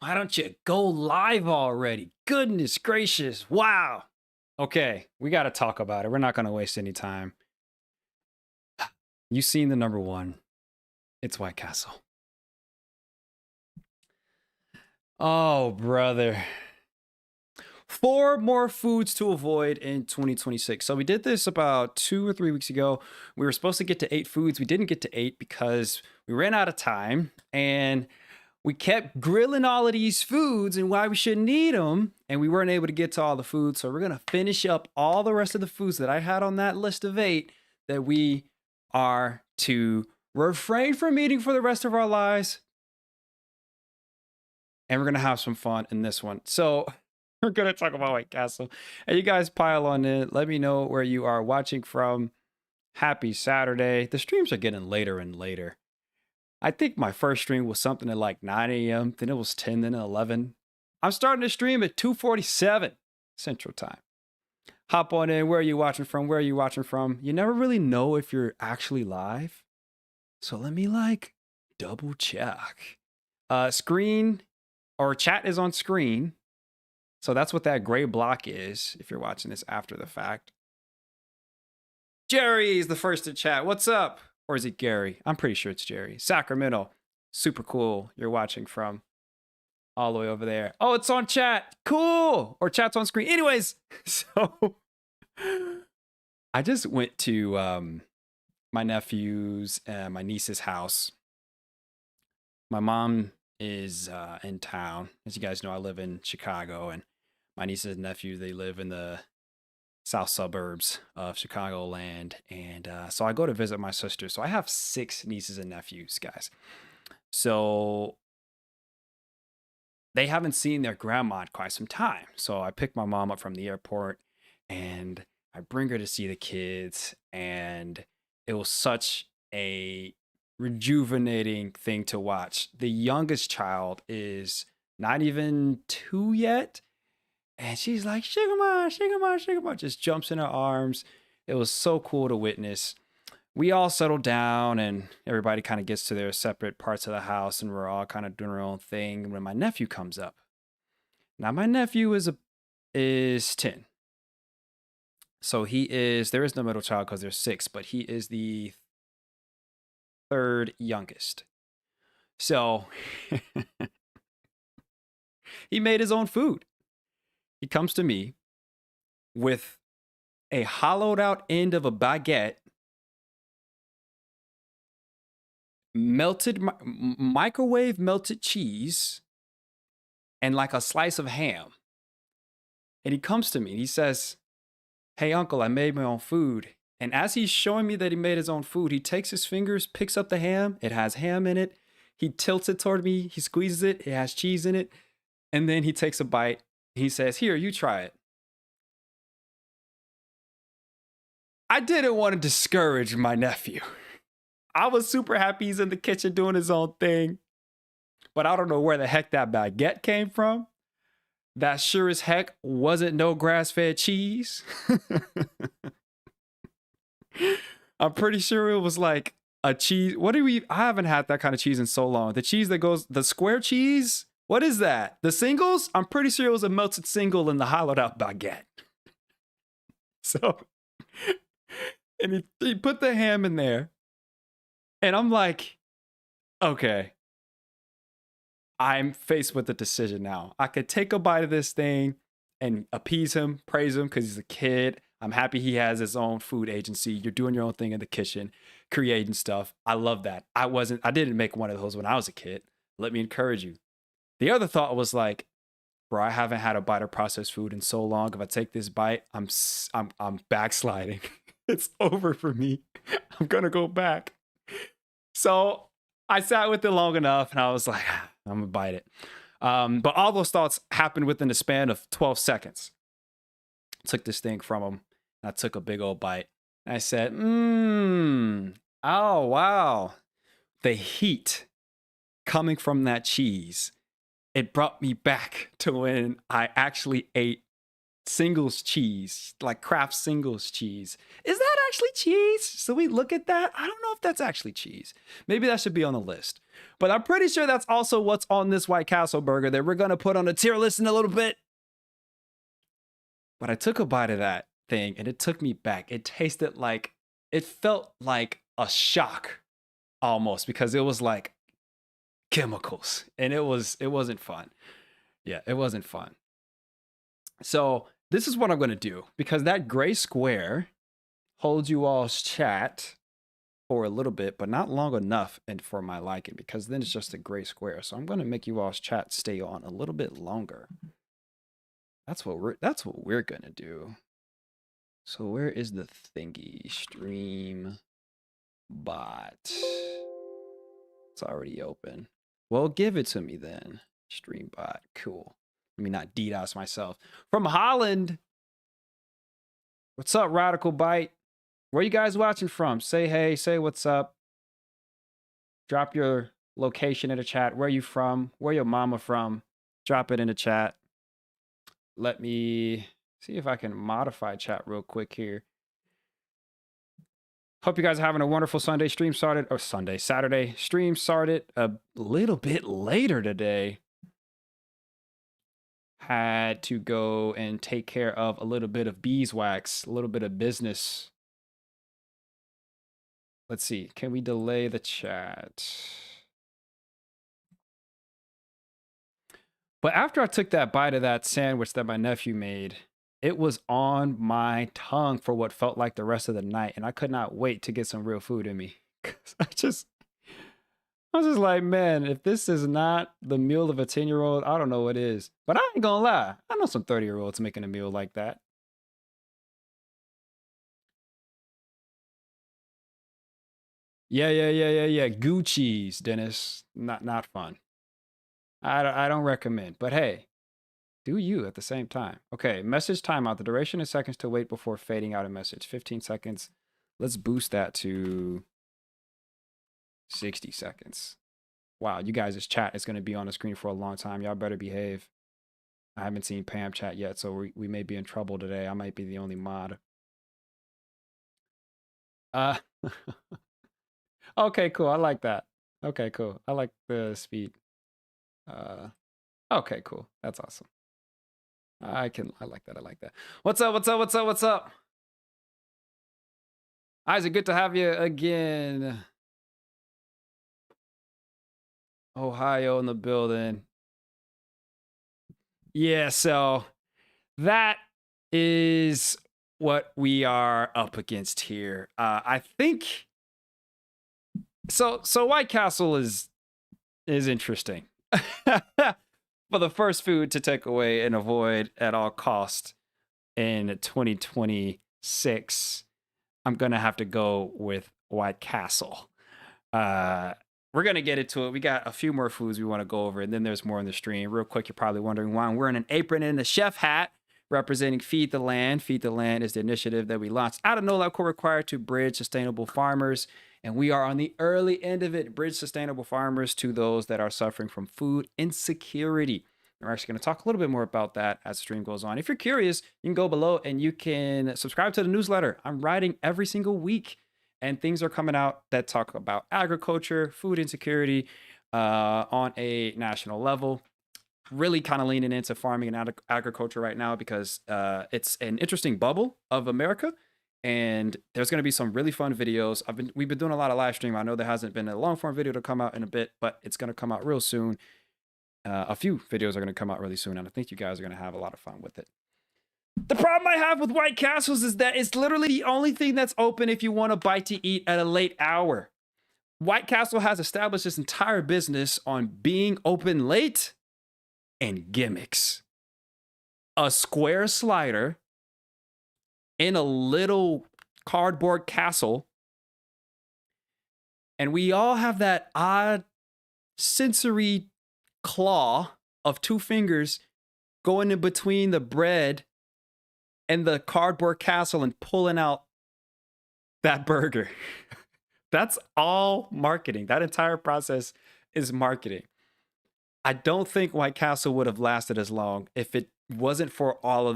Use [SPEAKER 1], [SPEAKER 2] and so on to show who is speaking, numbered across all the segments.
[SPEAKER 1] Why don't you go live already? Goodness gracious. Wow. Okay, we got to talk about it. We're not going to waste any time. You seen the number one. It's White Castle. Oh, brother. 4 more foods to avoid in 2026. So we did this about 2 or 3 weeks ago. We were supposed to get to 8 foods. We didn't get to 8 because we ran out of time and we kept grilling all of these foods and why we shouldn't eat them. And we weren't able to get to all the foods. So we're going to finish up all the rest of the foods that I had on that list of 8 that we are to refrain from eating for the rest of our lives. And we're going to have some fun in this one. So we're going to talk about White Castle. And you guys pile on in. Let me know where you are watching from. Happy Saturday. The streams are getting later and later. I think my first stream was something at like 9 a.m. Then it was 10, then 11. I'm starting to stream at 2:47 Central Time. Hop on in. Where are you watching from? Where are you watching from? You never really know if you're actually live. So let me double check. Screen or chat is on screen. So that's what that gray block is if you're watching this after the fact. Jerry's the first to chat. What's up? Or is it Gary? I'm pretty sure it's Jerry. Sacramento. Super cool. You're watching from all the way over there. Oh, it's on chat. Cool. Or chat's on screen. Anyways, so I just went to my nephew's and my niece's house. My mom is in town. As you guys know, I live in Chicago, and my nieces and nephews, they live in the south suburbs of Chicagoland. And so I go to visit my sister. So I have 6 nieces and nephews, guys. So they haven't seen their grandma in quite some time. So I pick my mom up from the airport and I bring her to see the kids. And it was such a rejuvenating thing to watch. The youngest child is not even 2 yet. And she's like, Shigama, Shigama, Shigama, just jumps in her arms. It was so cool to witness. We all settle down and everybody kind of gets to their separate parts of the house and we're all kind of doing our own thing when my nephew comes up. Now, my nephew is 10. So there is no middle child because there's 6, but he is the 3rd youngest. So he made his own food. He comes to me with a hollowed out end of a baguette, microwave melted cheese, and like a slice of ham. And he comes to me and he says, "Hey, uncle, I made my own food." And as he's showing me that he made his own food, he takes his fingers, picks up the ham. It has ham in it. He tilts it toward me. He squeezes it. It has cheese in it. And then he takes a bite. He says, "Here, you try it." I didn't want to discourage my nephew. I was super happy he's in the kitchen doing his own thing. But I don't know where the heck that baguette came from. That sure as heck wasn't no grass-fed cheese. I'm pretty sure it was like a cheese. I haven't had that kind of cheese in so long. The cheese that goes, the square cheese? What is that? The singles? I'm pretty sure it was a melted single in the hollowed out baguette. So, and he put the ham in there. And I'm like, okay, I'm faced with a decision now. I could take a bite of this thing and appease him, praise him because he's a kid. I'm happy he has his own food agency. You're doing your own thing in the kitchen, creating stuff. I love that. I didn't make one of those when I was a kid. Let me encourage you. The other thought was like, bro, I haven't had a bite of processed food in so long. If I take this bite, I'm backsliding. It's over for me. I'm gonna go back. So I sat with it long enough, and I was like, I'm gonna bite it. But all those thoughts happened within the span of 12 seconds. Took this thing from him. And I took a big old bite. And I said, oh wow, the heat coming from that cheese. It brought me back to when I actually ate singles cheese, like Kraft singles cheese. Is that actually cheese? So we look at that. I don't know if that's actually cheese. Maybe that should be on the list. But I'm pretty sure that's also what's on this White Castle burger that we're going to put on the tier list in a little bit. But I took a bite of that thing and it took me back. It tasted like, it felt like a shock almost, because it was like chemicals and it wasn't fun. Yeah, it wasn't fun. So this is what I'm going to do, because that gray square holds you all's chat for a little bit, but not long enough and for my liking, because then it's just a gray square. So I'm going to make you all's chat stay on a little bit longer. That's what we're going to do. So where is the thingy? Stream bot. It's already open. Well, give it to me then. Stream bot. Cool. Let me not DDoS myself. From Holland. What's up, Radical Bite? Where you guys watching from? Say hey, say what's up. Drop your location in the chat. Where you from? Where your mama from? Drop it in the chat. Let me see if I can modify chat real quick here. Hope you guys are having a wonderful Sunday. Stream started, or Saturday. Stream started a little bit later today. Had to go and take care of a little bit of beeswax, a little bit of business. Let's see. Can we delay the chat? But after I took that bite of that sandwich that my nephew made, it was on my tongue for what felt like the rest of the night. And I could not wait to get some real food in me. 'Cause I was just like, man, if this is not the meal of a 10-year-old, I don't know what is. But I ain't gonna lie. I know some 30-year-olds making a meal like that. Yeah. Goo cheese, Dennis. Not fun. I don't recommend. But hey, do you at the same time. Okay, message timeout. The duration is seconds to wait before fading out a message. 15 seconds. Let's boost that to 60 seconds. Wow, you guys' chat is going to be on the screen for a long time. Y'all better behave. I haven't seen Pam chat yet, so we may be in trouble today. I might be the only mod. Okay, cool. I like that. Okay, cool. I like the speed. Okay, cool. That's awesome. I like that. I like that. What's up? Isaac, good to have you again. Ohio in the building. Yeah, so that is what we are up against here. I think so White Castle is interesting. For the first food to take away and avoid at all cost in 2026, I'm gonna have to go with White Castle. We're gonna get into it. We got a few more foods we want to go over, and then there's more in the stream. Real quick, you're probably wondering why I'm wearing an apron and a chef hat representing Feed the Land. Feed the Land is the initiative that we launched out of No Lab Co required to bridge sustainable farmers. And we are on the early end of it, bridge sustainable farmers to those that are suffering from food insecurity. We're actually going to talk a little bit more about that as the stream goes on. If you're curious, you can go below and you can subscribe to the newsletter. I'm writing every single week, and things are coming out that talk about agriculture, food insecurity on a national level. Really kind of leaning into farming and agriculture right now because it's an interesting bubble of America. And there's going to be some really fun videos. We've been doing a lot of live stream. I know there hasn't been a long form video to come out in a bit, but it's going to come out real soon. A few videos are going to come out really soon, and I think you guys are going to have a lot of fun with it. The problem I have with White Castles is that it's literally the only thing that's open if you want a bite to eat at a late hour. White Castle has established its entire business on being open late and gimmicks. A square slider in a little cardboard castle. And we all have that odd sensory claw of two fingers going in between the bread and the cardboard castle and pulling out that burger. That's all marketing. That entire process is marketing. I don't think White Castle would have lasted as long if it wasn't for all of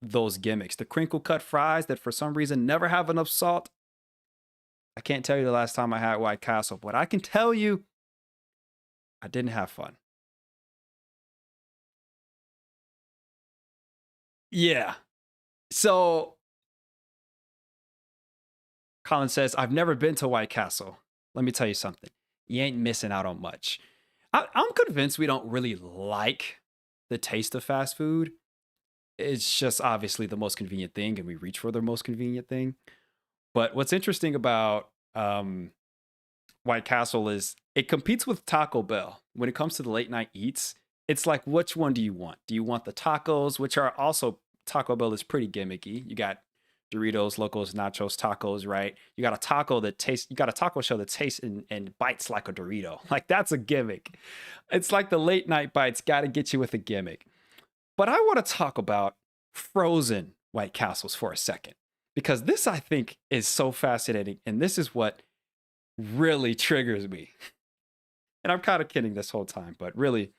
[SPEAKER 1] those gimmicks. The crinkle cut fries that for some reason never have enough salt. I can't tell you the last time I had White Castle, but I can tell you I didn't have fun. Yeah. So Colin says, I've never been to White Castle. Let me tell you something. You ain't missing out on much. I'm convinced we don't really like the taste of fast food. It's just obviously the most convenient thing, and we reach for the most convenient thing. But what's interesting about White Castle is it competes with Taco Bell when it comes to the late night eats. It's like, which one do you want? Do you want the tacos, which are also Taco Bell is pretty gimmicky. You got Doritos, Locos, Nachos, tacos, right? You got a taco that tastes, you got a taco shell that tastes and bites like a Dorito. Like that's a gimmick. It's like the late night bites got to get you with a gimmick. But I want to talk about frozen White Castles for a second because this I think is so fascinating. And this is what really triggers me. And I'm kind of kidding this whole time, but really,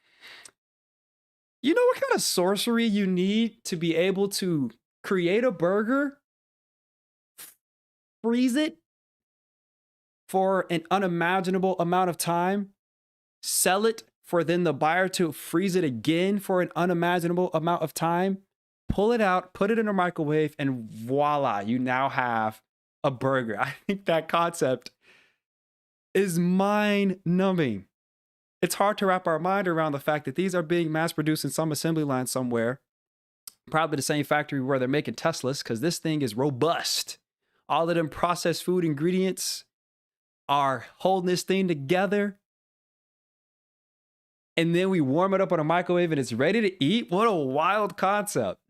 [SPEAKER 1] you know what kind of sorcery you need to be able to create a burger, freeze it for an unimaginable amount of time, sell it for then the buyer to freeze it again for an unimaginable amount of time, pull it out, put it in a microwave, and voila, you now have a burger. I think that concept is mind numbing. It's hard to wrap our mind around the fact that these are being mass produced in some assembly line somewhere, probably the same factory where they're making Teslas, because this thing is robust. All of them processed food ingredients are holding this thing together. And then we warm it up on a microwave and it's ready to eat. What a wild concept.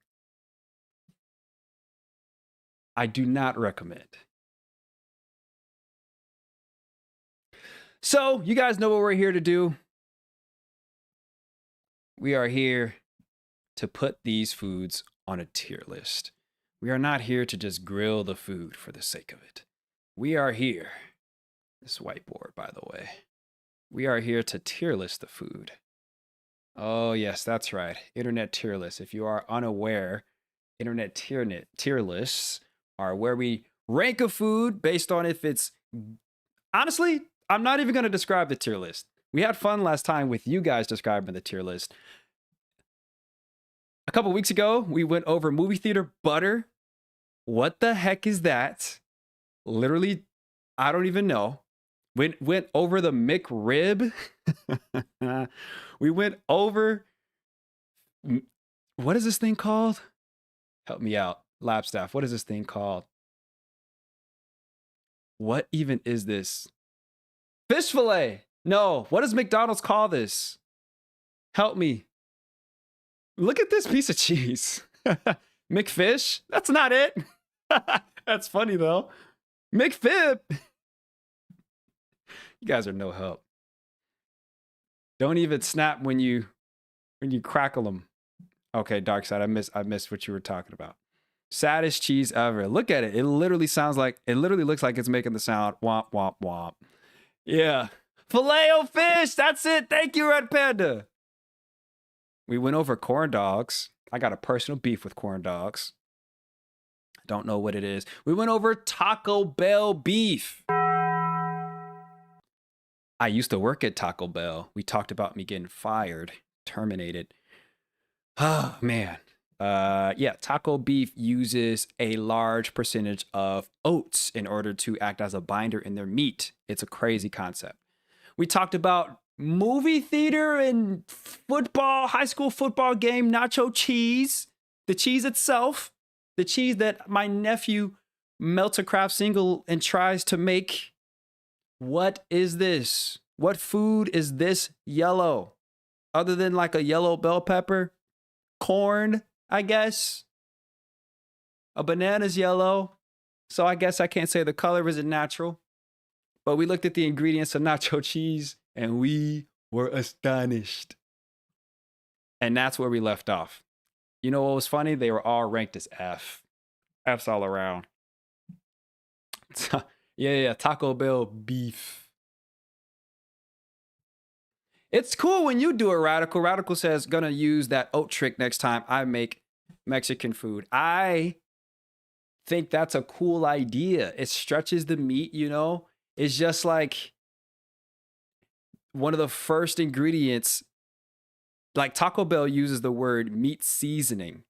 [SPEAKER 1] I do not recommend. So, you guys know what we're here to do. We are here to put these foods on a tier list. We are not here to just grill the food for the sake of it. We are here, this whiteboard, by the way, we are here to tier list the food. Oh, yes, that's right. Internet tier lists. If you are unaware, internet tier lists are where we rank a food based on if it's... Honestly, I'm not even going to describe the tier list. We had fun last time with you guys describing the tier list. A couple weeks ago, we went over movie theater butter. What the heck is that? Literally, I don't even know. Went over the McRib. We went over... What is this thing called? Help me out, lab staff. What is this thing called? What even is this? Fish fillet. No, what does McDonald's call this? Help me. Look at this piece of cheese. McFish? That's not it. That's funny though. McFib. You guys are no help. Don't even snap when you crackle them. Okay, Dark Side, I missed what you were talking about. Saddest cheese ever. Look at it. It literally looks like it's making the sound womp womp womp. Yeah. Filet-O-Fish. That's it. Thank you, Red Panda. We went over corn dogs. I got a personal beef with corn dogs. Don't know what it is. We went over Taco Bell beef. I used to work at Taco Bell. We talked about me getting fired, terminated. Oh, man. Yeah, taco beef uses a large percentage of oats in order to act as a binder in their meat. It's a crazy concept. We talked about movie theater and football, high school football game, nacho cheese, the cheese itself, the cheese that my nephew melts a craft single and tries to make. What is this? What food is this yellow? Other than like a yellow bell pepper? Corn, I guess. A banana's yellow. So I guess I can't say the color isn't natural. But we looked at the ingredients of nacho cheese and we were astonished. And that's where we left off. You know what was funny? They were all ranked as F. F's all around. Yeah, Taco Bell beef. It's cool when you do it, Radical. Radical says, gonna use that oat trick next time I make Mexican food. I think that's a cool idea. It stretches the meat, you know? It's just like one of the first ingredients. Like Taco Bell uses the word meat seasoning.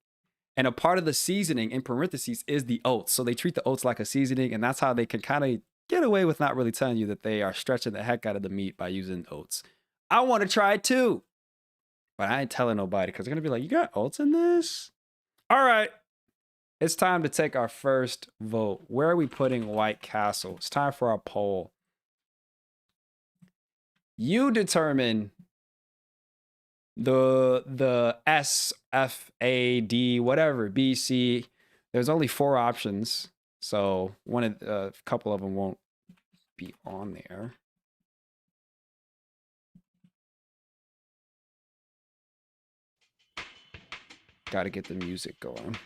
[SPEAKER 1] And a part of the seasoning, in parentheses, is the oats. So they treat the oats like a seasoning, and that's how they can kind of get away with not really telling you that they are stretching the heck out of the meat by using oats. I want to try it too. But I ain't telling nobody because they're going to be like, you got oats in this? All right. It's time to take our first vote. Where are we putting White Castle? It's time for our poll. You determine the S, F, A, D, whatever, B, C. There's only 4 options. So a couple of them won't be on there. Got to get the music going.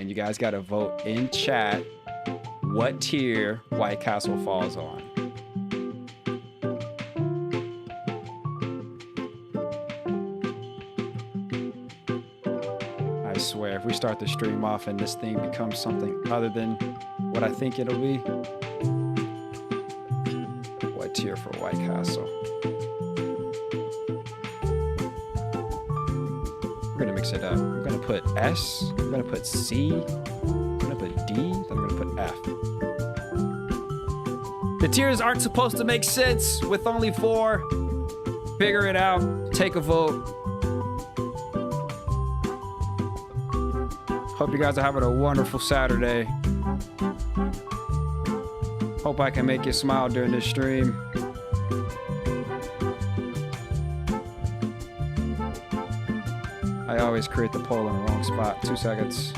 [SPEAKER 1] And you guys got to vote in chat what tier White Castle falls on. I swear, if we start the stream off and this thing becomes something other than what I think it'll be. What tier for White Castle? We're gonna mix it up. I'm gonna put S, I'm gonna put C, I'm gonna put D, then I'm gonna put F. The tiers aren't supposed to make sense with only 4. Figure it out, take a vote. Hope you guys are having a wonderful Saturday. Hope I can make you smile during this stream. I always create the poll in the wrong spot. 2 seconds.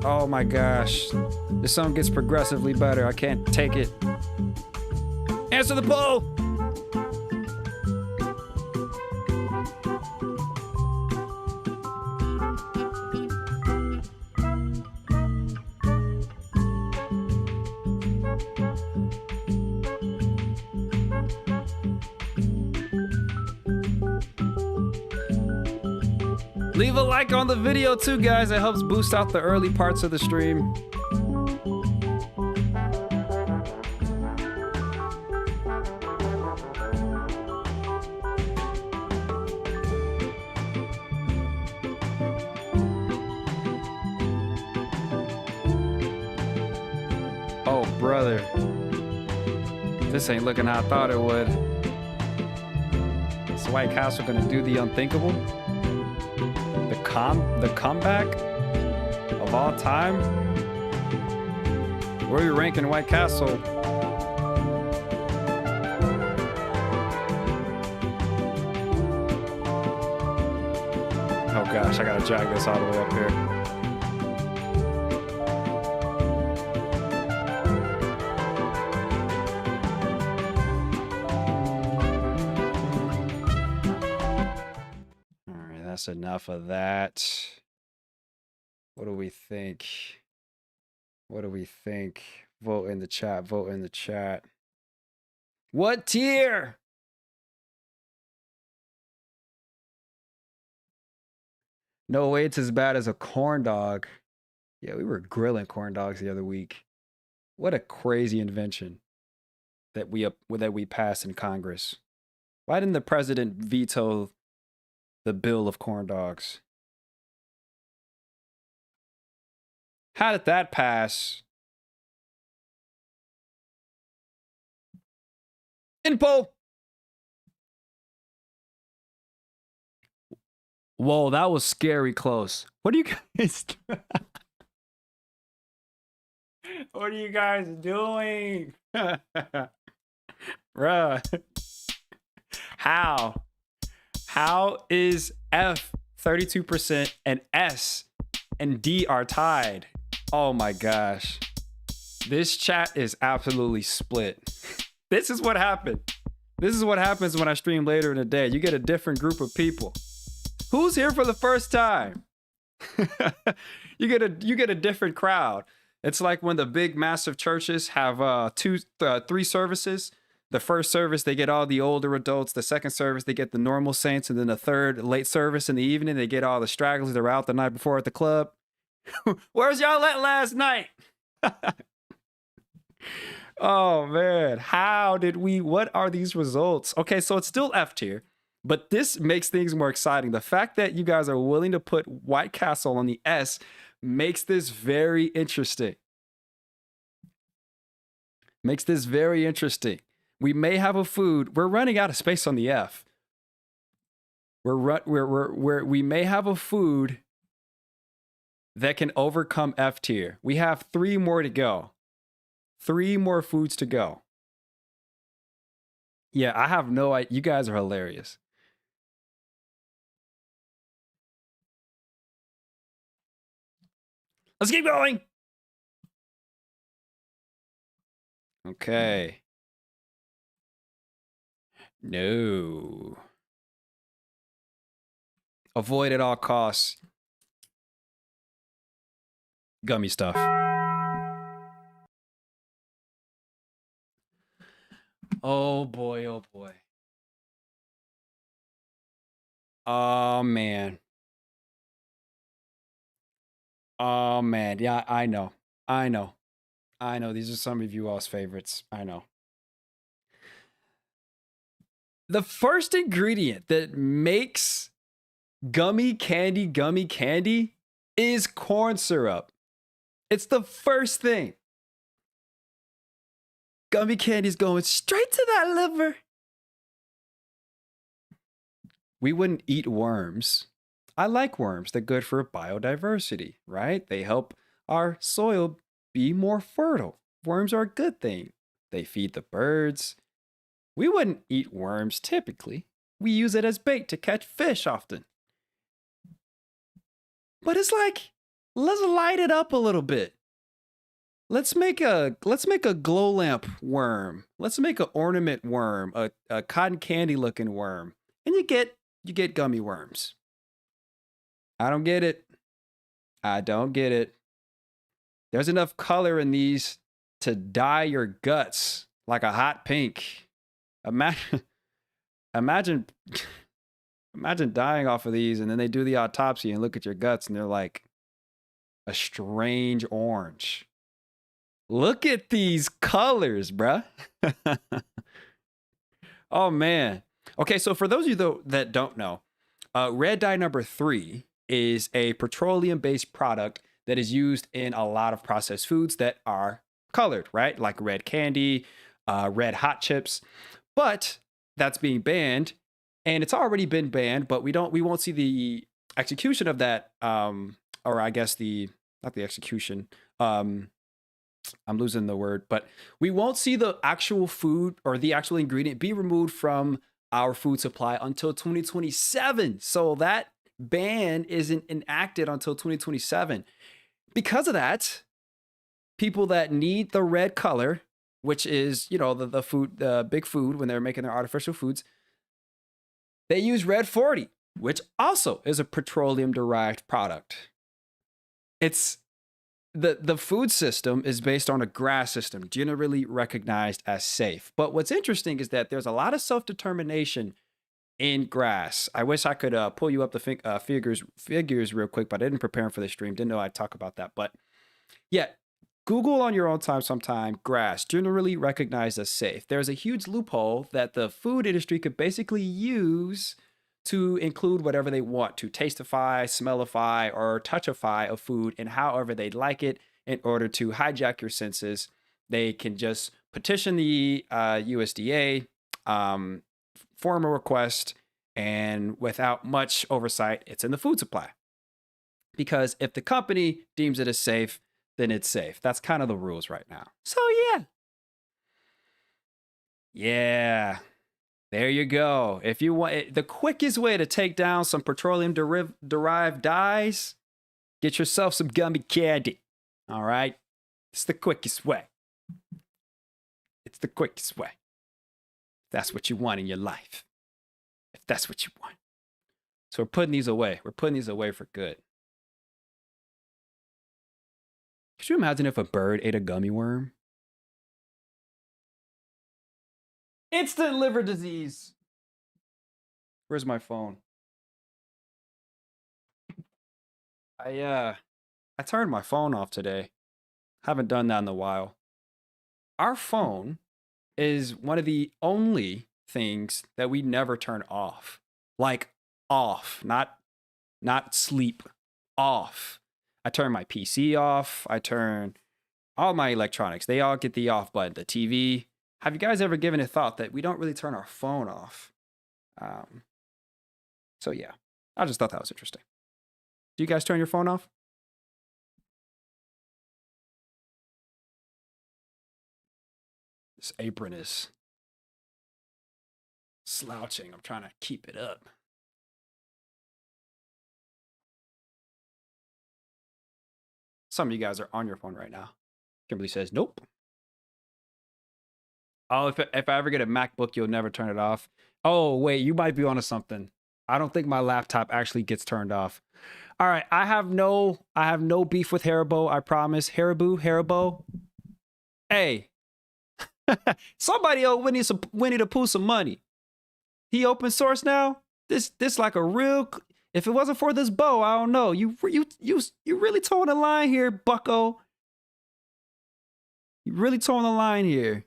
[SPEAKER 1] Oh my gosh. This song gets progressively better. I can't take it. Answer the poll! Leave a like on the video too, guys. It helps boost out the early parts of the stream. Oh, brother. This ain't looking how I thought it would. Is White Castle gonna do the unthinkable? The comeback of all time? Where are you ranking White Castle? Oh gosh, I gotta drag this all the way up here. That's enough of that. What do we think? What do we think? Vote in the chat. Vote in the chat. What tier? No way it's as bad as a corn dog. Yeah, we were grilling corn dogs the other week. What a crazy invention that we passed in Congress. Why didn't the president veto the bill of corn dogs? How did that pass? Info. Whoa, that was scary close. What are you guys What are you guys doing? Bruh. How? How is F 32% and S and D are tied? Oh my gosh. This chat is absolutely split. This is what happened. This is what happens when I stream later in the day. You get a different group of people Who's here for the first time? You get a different crowd. It's like when the big massive churches have three services. The first service they get all the older adults. The second service they get the normal saints, and then the third late service in the evening they get all the stragglers that are out the night before at the club. Where's y'all at last night? Oh man, what are these results? Okay, so it's still F tier, but this makes things more exciting. The fact that you guys are willing to put White Castle on the S makes this very interesting. Makes this very interesting. We may have a food. We're running out of space on the F. We may have a food that can overcome F tier. We have 3 more to go. 3 more foods to go. Yeah, I have no idea. You guys are hilarious. Let's keep going. Okay. No. Avoid at all costs. Gummy stuff. Oh boy, oh boy. Oh man. Oh man. Yeah, I know. I know. I know. These are some of you all's favorites. I know. The first ingredient that makes gummy candy is corn syrup. It's the first thing. Gummy candy's going straight to that liver. We wouldn't eat worms. I like worms. They're good for biodiversity, right? They help our soil be more fertile. Worms are a good thing. They feed the birds. We wouldn't eat worms typically. We use it as bait to catch fish often. But it's like, let's light it up a little bit. Let's make a glow lamp worm. Let's make an ornament worm, a cotton candy looking worm. And you get gummy worms. I don't get it. I don't get it. There's enough color in these to dye your guts like a hot pink. Imagine dying off of these, and then they do the autopsy and look at your guts and they're like a strange orange. Look at these colors, bruh. Oh man. Okay, so for those of you that don't know, red dye number 3 is a petroleum-based product that is used in a lot of processed foods that are colored, right? Like red candy, red hot chips. But that's being banned, and it's already been banned, but we won't see the execution of that, or I guess not the execution. I'm losing the word, but we won't see the actual food or the actual ingredient be removed from our food supply until 2027. So that ban isn't enacted until 2027. Because of that, people that need the red color, which is, the food, the big food when they're making their artificial foods, they use red 40, which also is a petroleum derived product. It's the food system is based on a GRAS system, generally recognized as safe. But what's interesting is that there's a lot of self-determination in GRAS. I wish I could pull you up the figures real quick, but I didn't prepare for the stream. Didn't know I'd talk about that. But yeah, Google on your own time sometime, GRAS, generally recognized as safe. There's a huge loophole that the food industry could basically use to include whatever they want to tastify, smellify, or touchify a food and however they'd like it in order to hijack your senses. They can just petition the USDA, form a request, and without much oversight, it's in the food supply. Because if the company deems it as safe, then it's safe. That's kind of the rules right now. So yeah. Yeah. There you go. If you want the quickest way to take down some petroleum derived dyes, get yourself some gummy candy. All right? It's the quickest way. It's the quickest way. If that's what you want in your life. If that's what you want. So we're putting these away. We're putting these away for good. Could you imagine if a bird ate a gummy worm? Instant liver disease. Where's my phone? I turned my phone off today. Haven't done that in a while. Our phone is one of the only things that we never turn off. Like off, not sleep, off. I turn my PC off. I turn all my electronics. They all get the off button. The TV. Have you guys ever given a thought that we don't really turn our phone off? So yeah, I just thought that was interesting. Do you guys turn your phone off? This apron is slouching. I'm trying to keep it up. Some of you guys are on your phone right now. Kimberly says, nope. Oh, if I ever get a MacBook, you'll never turn it off. Oh, wait, you might be onto something. I don't think my laptop actually gets turned off. All right, I have no beef with Haribo, I promise. Haribo. Hey. Somebody owe Winnie the Pooh some money. He open source now? This like a real, if it wasn't for this bow, I don't know. You really towing the line here, bucko. You really towing the line here.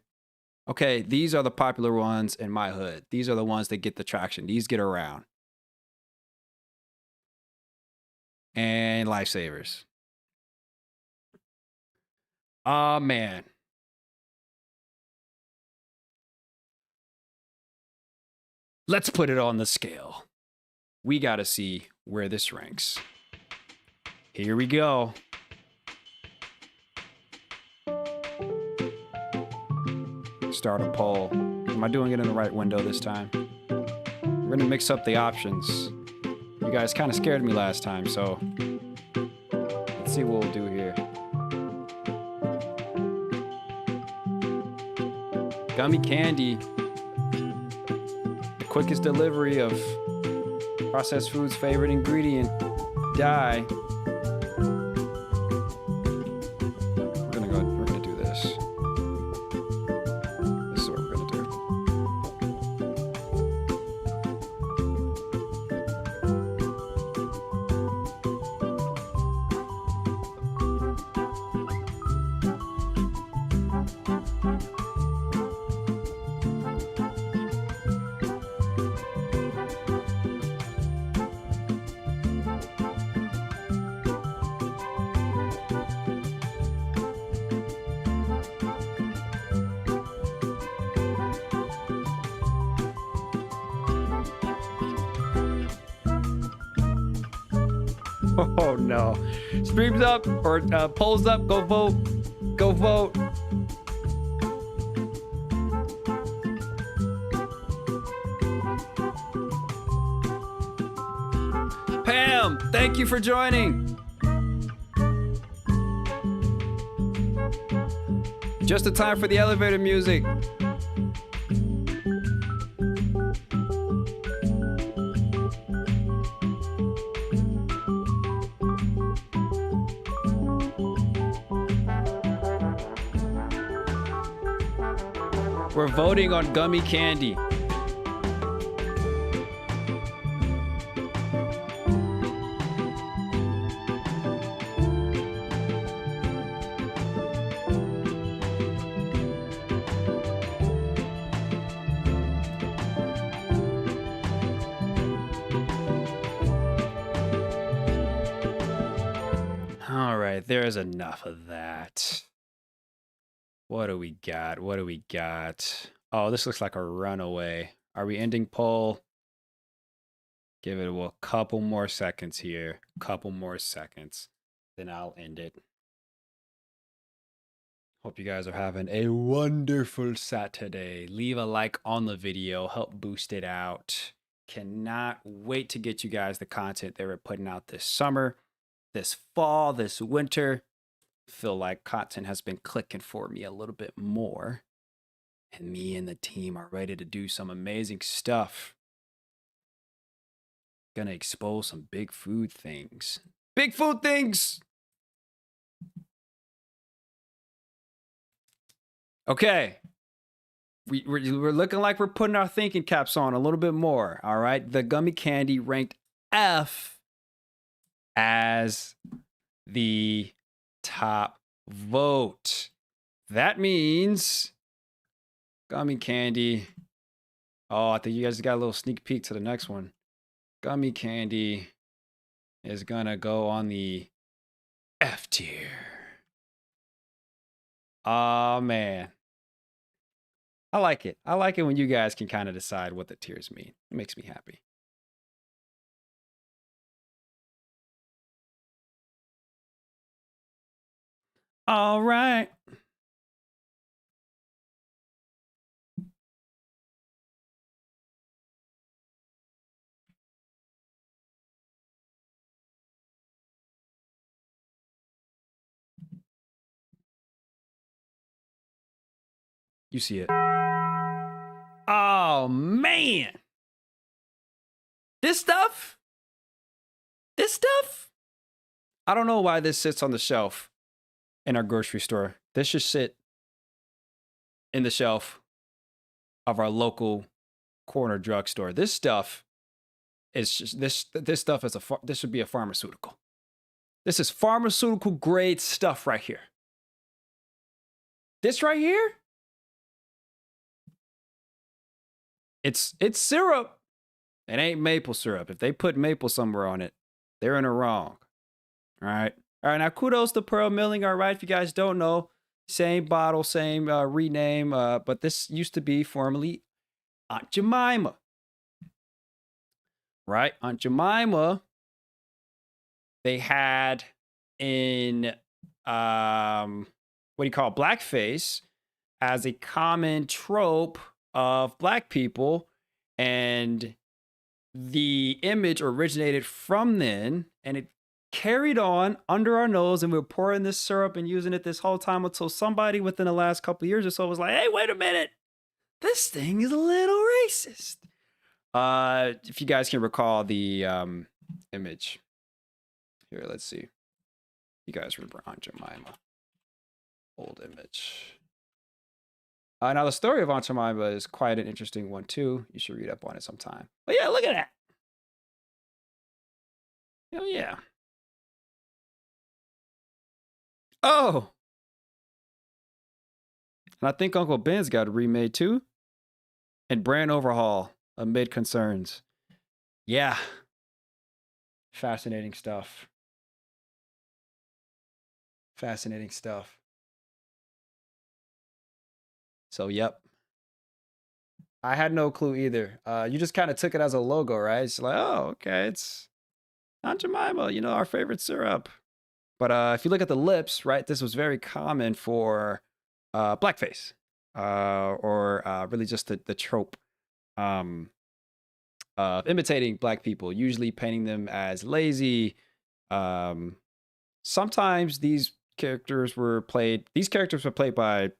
[SPEAKER 1] Okay, these are the popular ones in my hood. These are the ones that get the traction. These get around. And lifesavers. Oh, man. Let's put it on the scale. We got to see where this ranks. Here we go. Start a poll. Am I doing it in the right window this time? We're going to mix up the options. You guys kind of scared me last time, so let's see what we'll do here. Gummy candy. The quickest delivery of processed food's favorite ingredient. Die. We're gonna do this. This is what we're gonna do. Oh no. Streams up or polls up. Go vote. Go vote. Pam, thank you for joining. Just in time for the elevator music. We're voting on gummy candy. All right, there's enough of that. What do we got? What do we got? Oh, this looks like a runaway. Are we ending poll? Give it a couple more seconds here. Couple more seconds. Then I'll end it. Hope you guys are having a wonderful Saturday. Leave a like on the video. Help boost it out. Cannot wait to get you guys the content that we're putting out this summer, this fall, this winter. Feel like content has been clicking for me a little bit more, and me and the team are ready to do some amazing stuff. Gonna expose some big food things. Big food things! Okay. We're looking like we're putting our thinking caps on a little bit more. All right. The gummy candy ranked F as the top vote. That means gummy candy. Oh, I think you guys got a little sneak peek to the next one. Gummy candy is gonna go on the F tier. Oh man. I like it. I like it when you guys can kind of decide what the tiers mean. It makes me happy. All right. You see it. Oh, man. This stuff? This stuff? I don't know why this sits on the shelf in our grocery store. This should sit in the shelf of our local corner drugstore. This stuff is just, this stuff is this should be a pharmaceutical. This is pharmaceutical grade stuff right here. This right here? It's syrup. It ain't maple syrup. If they put maple somewhere on it, they're in the wrong. All right. All right. Now, kudos to Pearl Milling. All right. If you guys don't know, same bottle, same rename. But this used to be formerly Aunt Jemima. Right. Aunt Jemima, they had in, what do you call it? Blackface as a common trope of black people. And the image originated from then, and it carried on under our nose, and we were pouring this syrup and using it this whole time until somebody within the last couple of years or so was like, hey, wait a minute. This thing is a little racist. If you guys can recall the image. Here, let's see. You guys remember Aunt Jemima. Old image. Now, the story of Aunt Jemima is quite an interesting one, too. You should read up on it sometime. But yeah, look at that. Hell yeah. Oh. And I think Uncle Ben's got it remade, too. And brand overhaul amid concerns. Yeah. Fascinating stuff. Fascinating stuff. So, yep. I had no clue either. You just kind of took it as a logo, right? It's like, oh, okay, it's Aunt Jemima, you know, our favorite syrup. But if you look at the lips, right, this was very common for blackface or really just the trope of imitating black people, usually painting them as lazy. Sometimes these characters were played by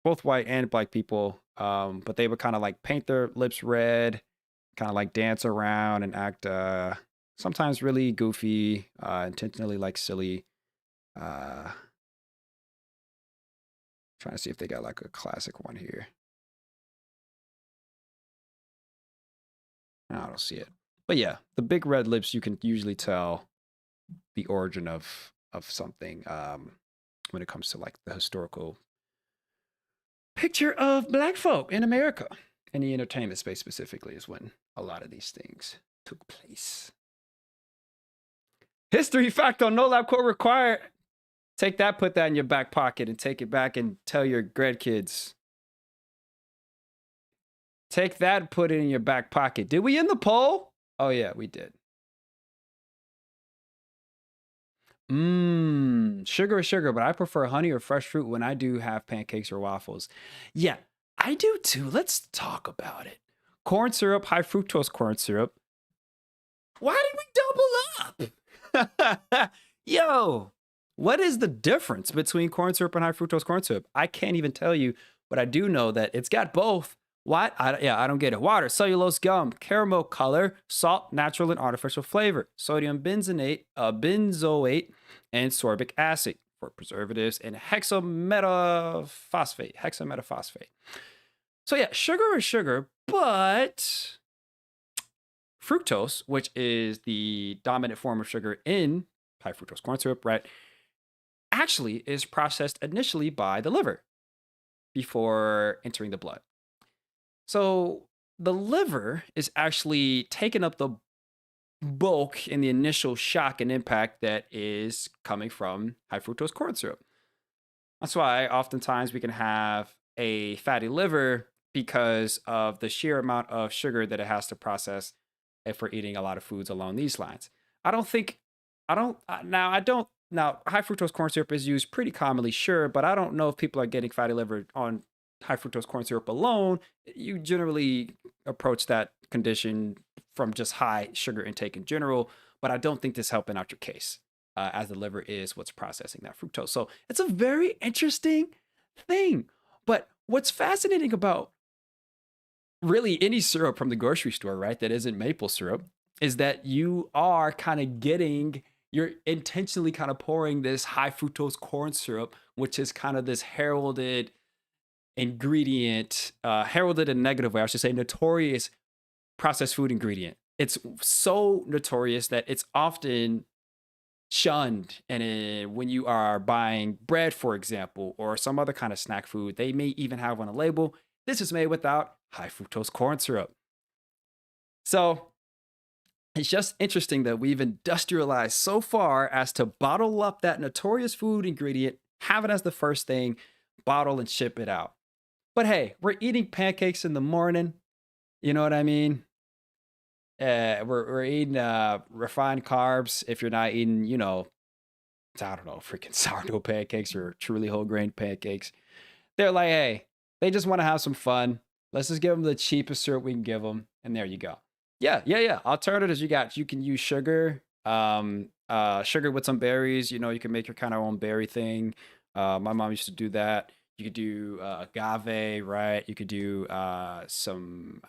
[SPEAKER 1] both white and black people, but they would kind of like paint their lips red, kind of like dance around and act sometimes really goofy, intentionally like silly. Trying to see if they got like a classic one here. I don't see it. But yeah, the big red lips, you can usually tell the origin of something when it comes to like the historical picture of black folk in America. In the entertainment space specifically is when a lot of these things took place. History fact on no lab coat required. Take that, put that in your back pocket, and take it back and tell your grandkids. Take that, put it in your back pocket. Did we end the poll? Oh yeah, we did. Sugar is sugar, but I prefer honey or fresh fruit when I do have pancakes or waffles. Yeah, I do too. Let's talk about it. Corn syrup, high fructose corn syrup. Why did we double up? Yo, what is the difference between corn syrup and high fructose corn syrup? I can't even tell you, but I do know that it's got both, What? I don't get it. Water, cellulose gum, caramel color, salt, natural and artificial flavor, sodium benzoate, and sorbic acid for preservatives, and hexametaphosphate. So yeah, sugar is sugar, but fructose, which is the dominant form of sugar in high fructose corn syrup, right, actually is processed initially by the liver before entering the blood. So the liver is actually taking up the bulk in the initial shock and impact that is coming from high fructose corn syrup. That's why oftentimes we can have a fatty liver because of the sheer amount of sugar that it has to process if we're eating a lot of foods along these lines. Now high fructose corn syrup is used pretty commonly, sure, but I don't know if people are getting fatty liver on high fructose corn syrup alone. You generally approach that condition from just high sugar intake in general, but I don't think this is helping out your case, as the liver is what's processing that fructose. So it's a very interesting thing. But what's fascinating about really any syrup from the grocery store, right, that isn't maple syrup, is that you are kind of you're intentionally kind of pouring this high fructose corn syrup, which is kind of this heralded ingredient, heralded in a negative way, I should say, notorious processed food ingredient. It's so notorious that it's often shunned. And when you are buying bread, for example, or some other kind of snack food, they may even have on a label, this is made without high fructose corn syrup. So it's just interesting that we've industrialized so far as to bottle up that notorious food ingredient, have it as the first thing, bottle and ship it out. But hey, we're eating pancakes in the morning. You know what I mean? We're eating refined carbs. If you're not eating, I don't know, freaking sourdough pancakes or truly whole grain pancakes. They're like, hey, they just want to have some fun. Let's just give them the cheapest syrup we can give them. And there you go. Yeah. Alternatives you can use sugar, sugar with some berries. You can make your kind of own berry thing. My mom used to do that. You could do agave, right? You could do some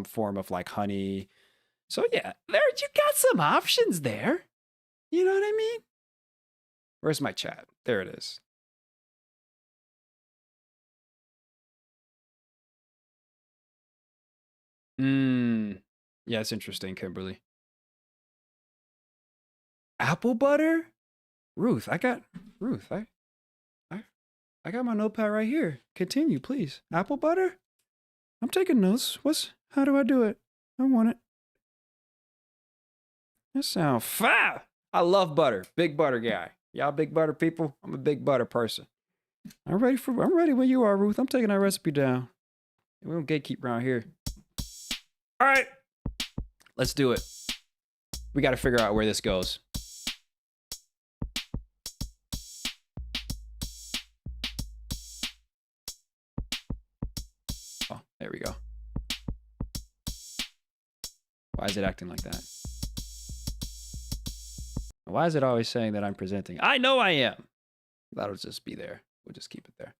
[SPEAKER 1] form of like honey. So yeah, there you got some options there. You know what I mean? Where's my chat? There it is. Yeah, it's interesting, Kimberly. Apple butter? Ruth, I got my notepad right here. Continue, please. Apple butter? I'm taking notes. How do I do it? I want it. That sounds fire. I love butter. Big butter guy. Y'all big butter people? I'm a big butter person. I'm ready when you are, Ruth. I'm taking that recipe down. We don't gatekeep around here. All right. Let's do it. We got to figure out where this goes. Oh, there we go. Why is it acting like that? Why is it always saying that I'm presenting? I know I am. That'll just be there. We'll just keep it there.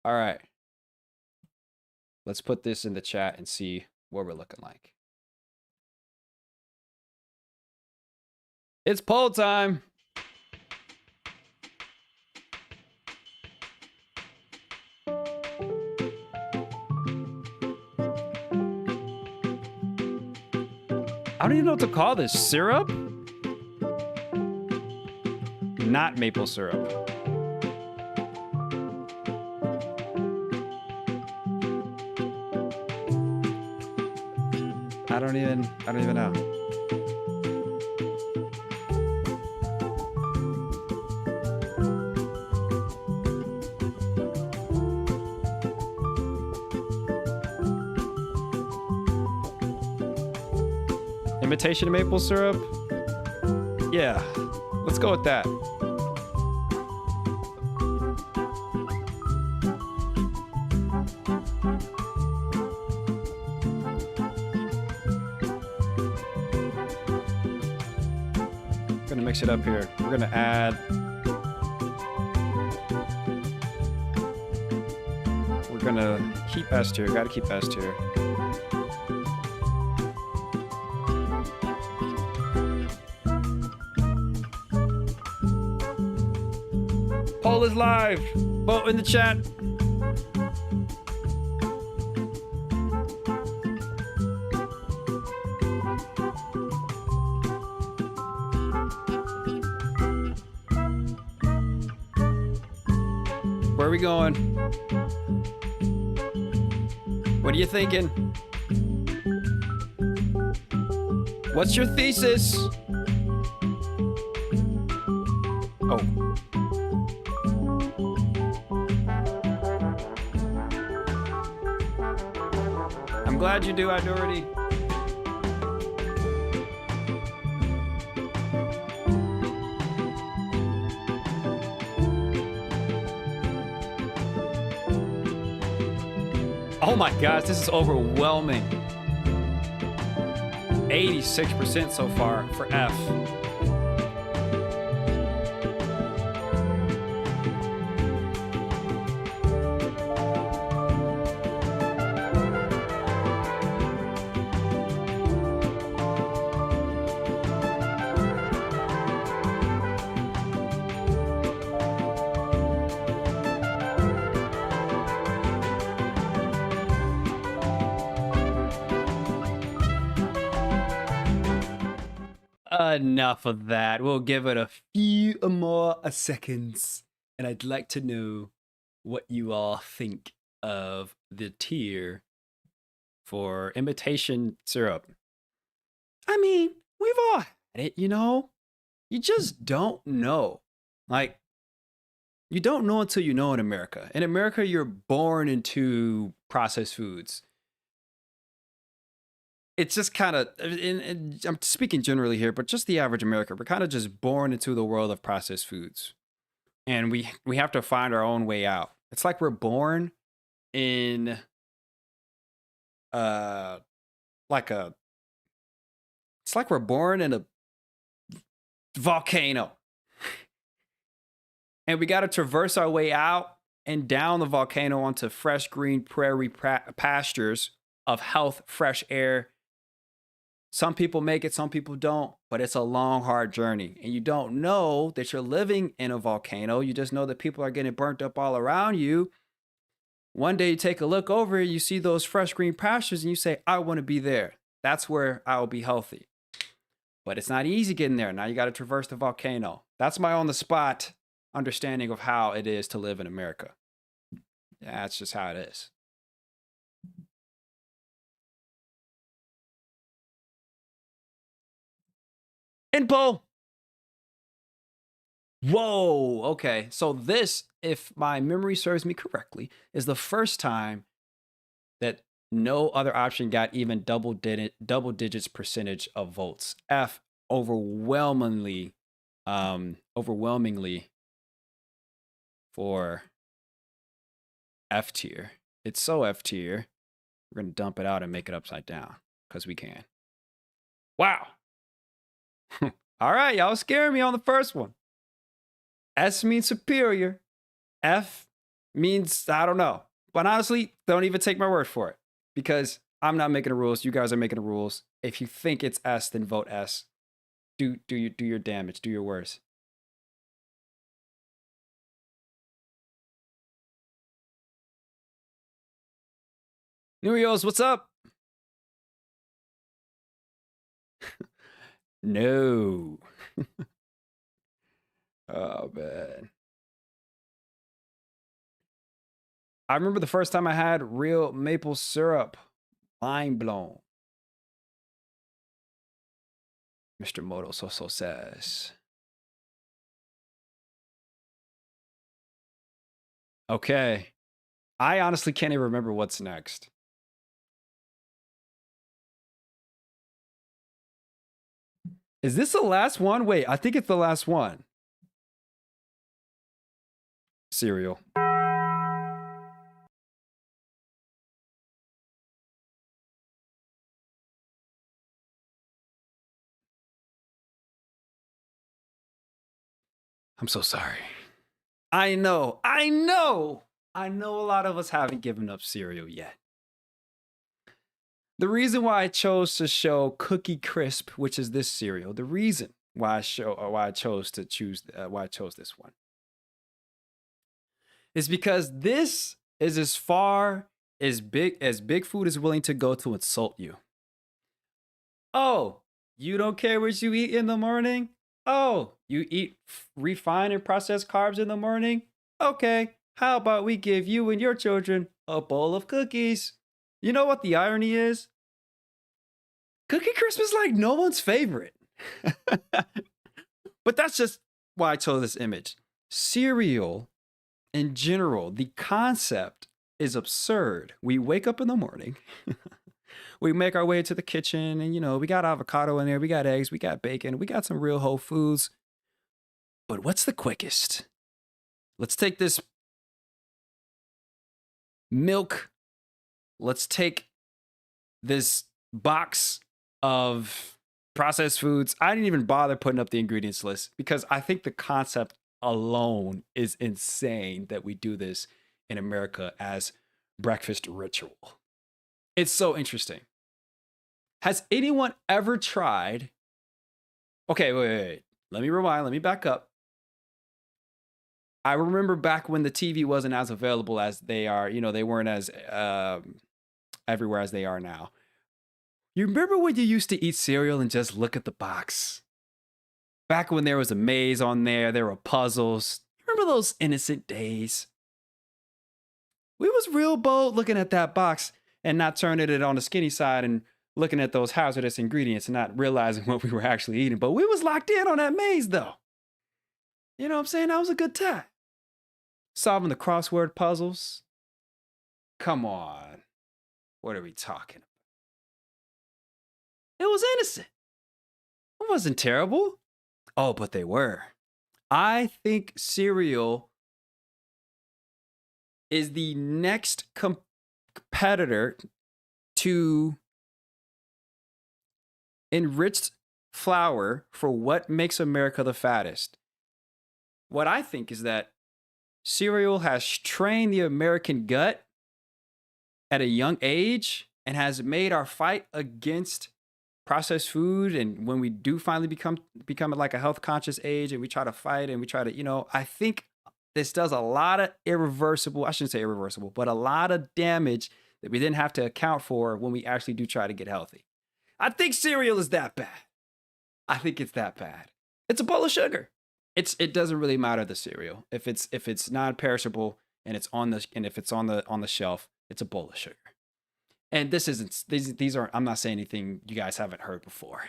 [SPEAKER 1] All right. Let's put this in the chat and see what we're looking like. It's poll time. I don't even know what to call this. Syrup? Not maple syrup. I don't even know. Imitation maple syrup? Yeah, let's go with that. Gonna mix it up here. We're gonna add gonna keep S tier. Gotta keep S tier. Poll is live. Vote in the chat. Where are we going? What are you thinking? What's your thesis? Oh. I'm glad you do, I already. Oh my gosh, this is overwhelming. 86% so far for F. Enough of that. We'll give it a few more seconds. And I'd like to know what you all think of the tier for imitation syrup. I mean, we've all had it, you know? You just don't know. Like, you don't know until you know in America. In America, you're born into processed foods. It's just kind of, I'm speaking generally here, but just the average American, we're kind of just born into the world of processed foods. And we have to find our own way out. It's like we're born in like a, it's like we're born in a volcano. And we got to traverse our way out and down the volcano onto fresh green prairie pastures of health, fresh air. Some people make it, some people don't, but it's a long, hard journey. And you don't know that you're living in a volcano. You just know that people are getting burnt up all around you. One day you take a look over, you see those fresh green pastures, and you say, I want to be there. That's where I will be healthy. But it's not easy getting there. Now you got to traverse the volcano. That's my on the spot understanding of how it is to live in America. Yeah, that's just how it is. Info. Whoa. Okay. So this, if my memory serves me correctly, is the first time that no other option got even double digits percentage of votes. F overwhelmingly for F tier. It's so F tier. We're gonna dump it out and make it upside down because we can. Wow. All right, y'all scaring me on the first one. S means superior. F means, I don't know. But honestly, don't even take my word for it because I'm not making the rules. You guys are making the rules. If you think it's S, then vote S. Do your damage. Do your worst. Nurios, what's up? No. Oh, man. I remember the first time I had real maple syrup. Mind blown. Mr. Moto so says. Okay. I honestly can't even remember what's next. Is this the last one? Wait, I think it's the last one. Cereal. I'm so sorry. I know. I know a lot of us haven't given up cereal yet. The reason why I chose to show Cookie Crisp, which is this cereal, the reason why I chose to choose why I chose this one is because this is as far as big food is willing to go to insult you. Oh, you don't care what you eat in the morning? Oh, you eat refined and processed carbs in the morning? Okay, how about we give you and your children a bowl of cookies? You know what the irony is? Cookie Crisp is like no one's favorite. But that's just why I chose this image. Cereal, in general, the concept is absurd. We wake up in the morning, we make our way to the kitchen, and we got avocado in there, we got eggs, we got bacon, we got some real whole foods. But what's the quickest? Let's take this milk. Let's take this box of processed foods. I didn't even bother putting up the ingredients list because I think the concept alone is insane that we do this in America as breakfast ritual. It's so interesting. Has anyone ever tried? Okay, wait. Let me rewind. Let me back up. I remember back when the TV wasn't as available as they are. They weren't as everywhere as they are now. You remember when you used to eat cereal and just look at the box? Back when there was a maze on there were puzzles. Remember those innocent days? We was real bold looking at that box and not turning it on the skinny side and looking at those hazardous ingredients and not realizing what we were actually eating. But we was locked in on that maze though. You know what I'm saying? That was a good time. Solving the crossword puzzles. Come on. What are we talking about? It was innocent. It wasn't terrible. Oh, but they were. I think cereal is the next competitor to enriched flour for what makes America the fattest. What I think is that cereal has trained the American gut at a young age and has made our fight against processed food, and when we do finally become like a health conscious age and we try to fight and we try to, I think this does a lot of irreversible, I shouldn't say irreversible, but a lot of damage that we didn't have to account for when we actually do try to get healthy. I think cereal is that bad. I think it's that bad. It's a bowl of sugar. It doesn't really matter the cereal. If it's non-perishable and if it's on the shelf, it's a bowl of sugar. And these aren't, I'm not saying anything you guys haven't heard before.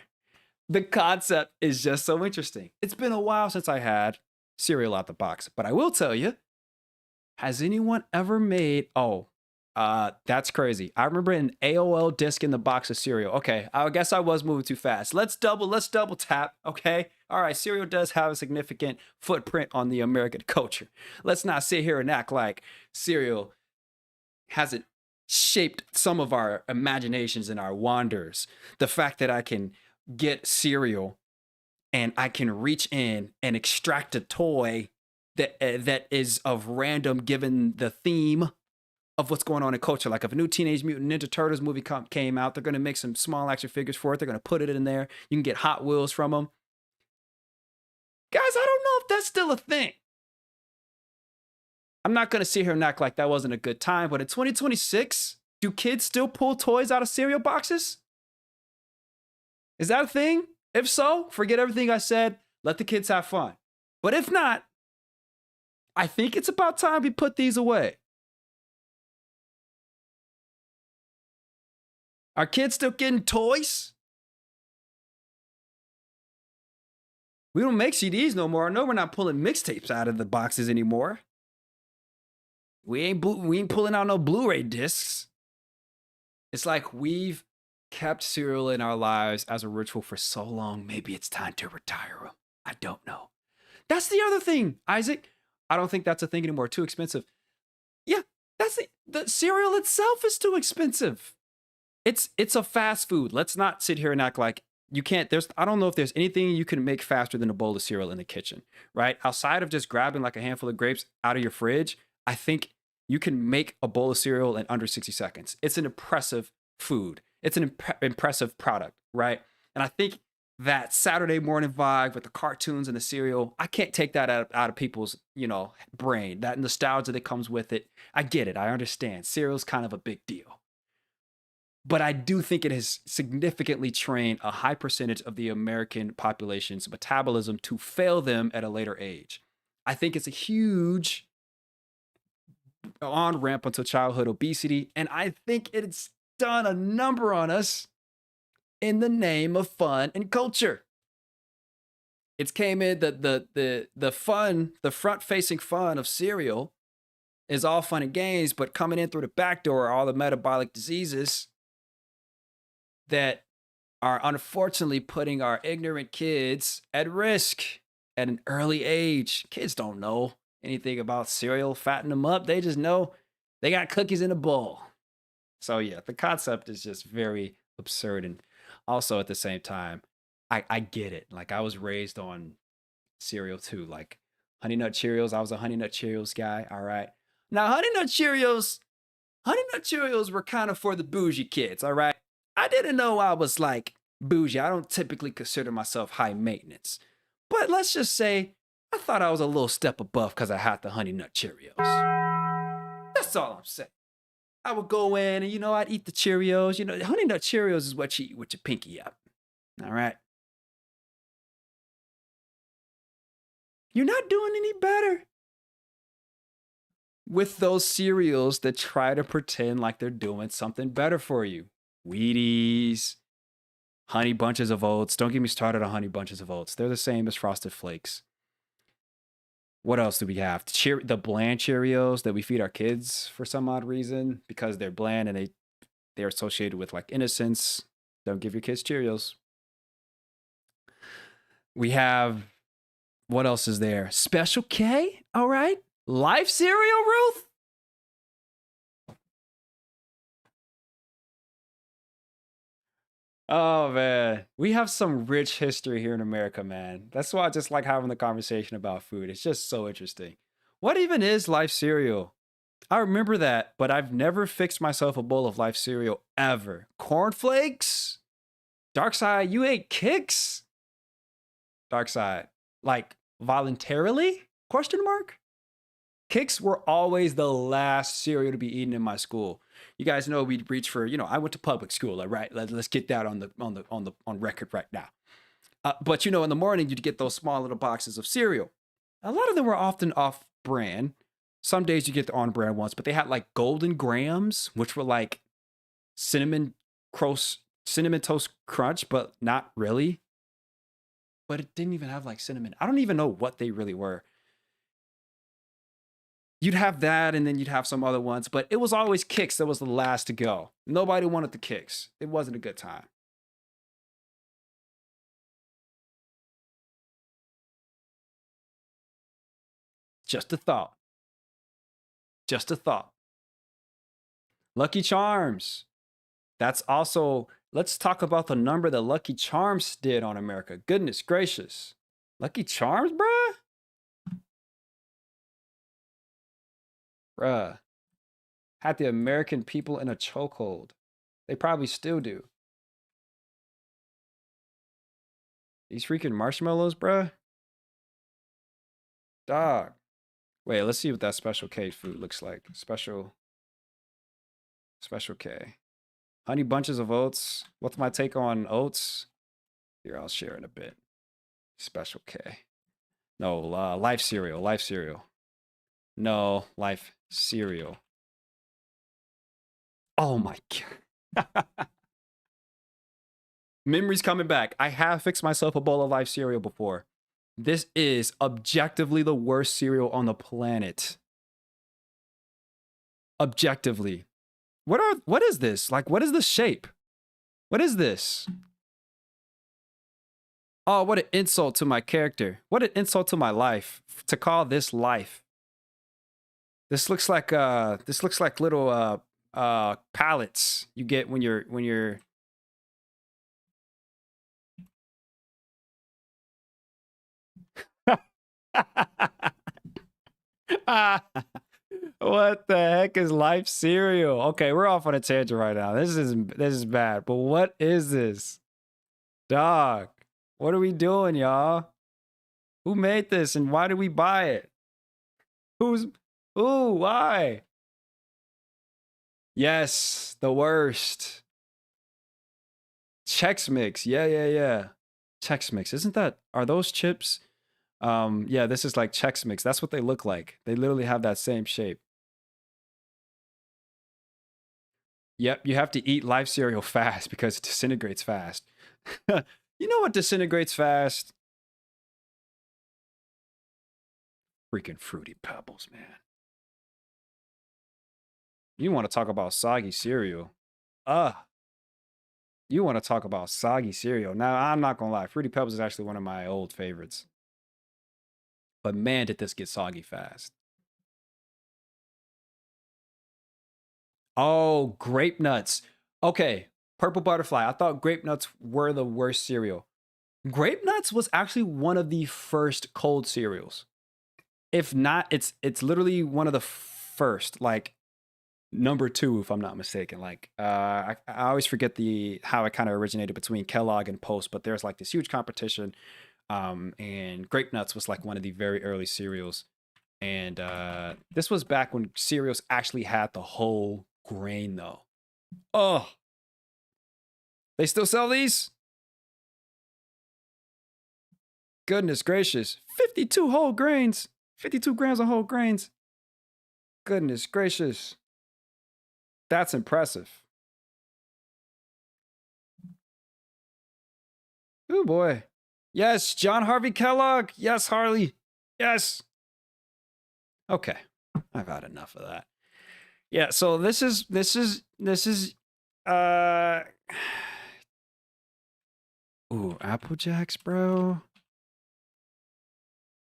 [SPEAKER 1] The concept is just so interesting. It's been a while since I had cereal out the box, but I will tell you, has anyone ever made, that's crazy. I remember an AOL disc in the box of cereal. Okay, I guess I was moving too fast. Let's double tap, okay? All right, cereal does have a significant footprint on the American culture. Let's not sit here and act like cereal hasn't shaped some of our imaginations and our wonders. The fact that I can get cereal and I can reach in and extract a toy that is of random given the theme of what's going on in culture. Like if a new Teenage Mutant Ninja Turtles movie came out, they're going to make some small action figures for it. They're going to put it in there. You can get Hot Wheels from them. Guys, I don't know if that's still a thing. I'm not going to sit here and act like that wasn't a good time, but in 2026, do kids still pull toys out of cereal boxes? Is that a thing? If so, forget everything I said. Let the kids have fun. But if not, I think it's about time we put these away. Are kids still getting toys? We don't make CDs no more. I know we're not pulling mixtapes out of the boxes anymore. We ain't pulling out no Blu-ray discs. It's like we've kept cereal in our lives as a ritual for so long. Maybe it's time to retire them. I don't know. That's the other thing, Isaac. I don't think that's a thing anymore. Too expensive. Yeah, that's the cereal itself is too expensive. It's a fast food. Let's not sit here and act like you can't. I don't know if there's anything you can make faster than a bowl of cereal in the kitchen, right? Outside of just grabbing like a handful of grapes out of your fridge, I think You can make a bowl of cereal in under 60 seconds. It's an impressive food. It's an impressive product, right? And I think that Saturday morning vibe with the cartoons and the cereal, I can't take that out of people's, brain. That nostalgia that comes with it. I get it. I understand. Cereal's kind of a big deal. But I do think it has significantly trained a high percentage of the American population's metabolism to fail them at a later age. I think it's a huge on ramp into childhood obesity, and I think it's done a number on us in the name of fun and culture. It's came in the fun, the front facing fun of cereal is all fun and games, but coming in through the back door are all the metabolic diseases that are unfortunately putting our ignorant kids at risk at an early age. Kids don't know anything about cereal, fatten them up. They just know they got cookies in a bowl. So yeah, the concept is just very absurd. And also at the same time, I get it. Like I was raised on cereal too. Like Honey Nut Cheerios. I was a Honey Nut Cheerios guy. All right. Now Honey Nut Cheerios were kind of for the bougie kids. All right. I didn't know I was like bougie. I don't typically consider myself high maintenance. But let's just say I thought I was a little step above because I had the Honey Nut Cheerios. That's all I'm saying. I would go in and, I'd eat the Cheerios. Honey Nut Cheerios is what you eat with your pinky up. All right. You're not doing any better with those cereals that try to pretend like they're doing something better for you. Wheaties, Honey Bunches of Oats. Don't get me started on Honey Bunches of Oats. They're the same as Frosted Flakes. What else do we have? The bland Cheerios that we feed our kids for some odd reason because they're bland and they're associated with like innocence. Don't give your kids Cheerios. We have, what else is there? Special K, all right. Life cereal, Ruth? Oh man, we have some rich history here in America, man. That's why I just like having the conversation about food. It's just so interesting. What even is Life cereal? I remember that, but I've never fixed myself a bowl of Life cereal ever. Cornflakes? Dark Side, you ate Kicks? Dark Side, like voluntarily? Question mark? Kicks were always the last cereal to be eaten in my school. You guys know we'd reach for, I went to public school, all right? Let's get that on record right now. But in the morning you'd get those small little boxes of cereal. A lot of them were often off brand. Some days you get the on brand ones, but they had like Golden Grams, which were like cinnamon toast crunch, but not really. But it didn't even have like cinnamon. I don't even know what they really were. You'd have that, and then you'd have some other ones, but it was always Kicks that was the last to go. Nobody wanted the Kicks. It wasn't a good time. Just a thought. Just a thought. Lucky Charms. That's also, let's talk about the number that Lucky Charms did on America. Goodness gracious. Lucky Charms, bruh? Bruh. Had the American people in a chokehold. They probably still do. These freaking marshmallows, bruh. Dog. Wait, let's see what that Special K food looks like. Special K. Honey Bunches of Oats. What's my take on oats? Here, I'll share in a bit. Special K. No, Life cereal. Life cereal. No, Life cereal. Oh my god. Memories coming back. I have fixed myself a bowl of Life cereal before. This is objectively the worst cereal on the planet. Objectively. What is this? Like, what is the shape? What is this? Oh, what an insult to my character. What an insult to my life. To call this life. This looks like little pallets you get when you're What the heck is life cereal? Okay, we're off on a tangent right now. This is bad. But what is this? Dog. What are we doing, y'all? Who made this and why did we buy it? Who's who? Why? Yes, the worst. Chex Mix. Yeah. Chex Mix. Isn't that, are those chips? Yeah, this is like Chex Mix. That's what they look like. They literally have that same shape. Yep, you have to eat live cereal fast because it disintegrates fast. You know what disintegrates fast? Freaking Fruity Pebbles, man. You want to talk about soggy cereal? You want to talk about soggy cereal. Now, I'm not going to lie. Fruity Pebbles is actually one of my old favorites. But man, did this get soggy fast. Oh, grape nuts. Okay, Purple Butterfly. I thought grape nuts were the worst cereal. Grape nuts was actually one of the first cold cereals. If not, it's literally one of the first, like number two, if I'm not mistaken. Like I always forget the how it kind of originated between Kellogg and Post, but there's like this huge competition. And grape nuts was like one of the very early cereals. And this was back when cereals actually had the whole grain though. Oh, they still sell these? Goodness gracious. 52 whole grains. 52 grams of whole grains. Goodness gracious. That's impressive. Oh boy. Yes, John Harvey Kellogg. Yes, Harley. Yes. Okay. I've had enough of that. Yeah, so this is ooh, Apple Jacks, bro.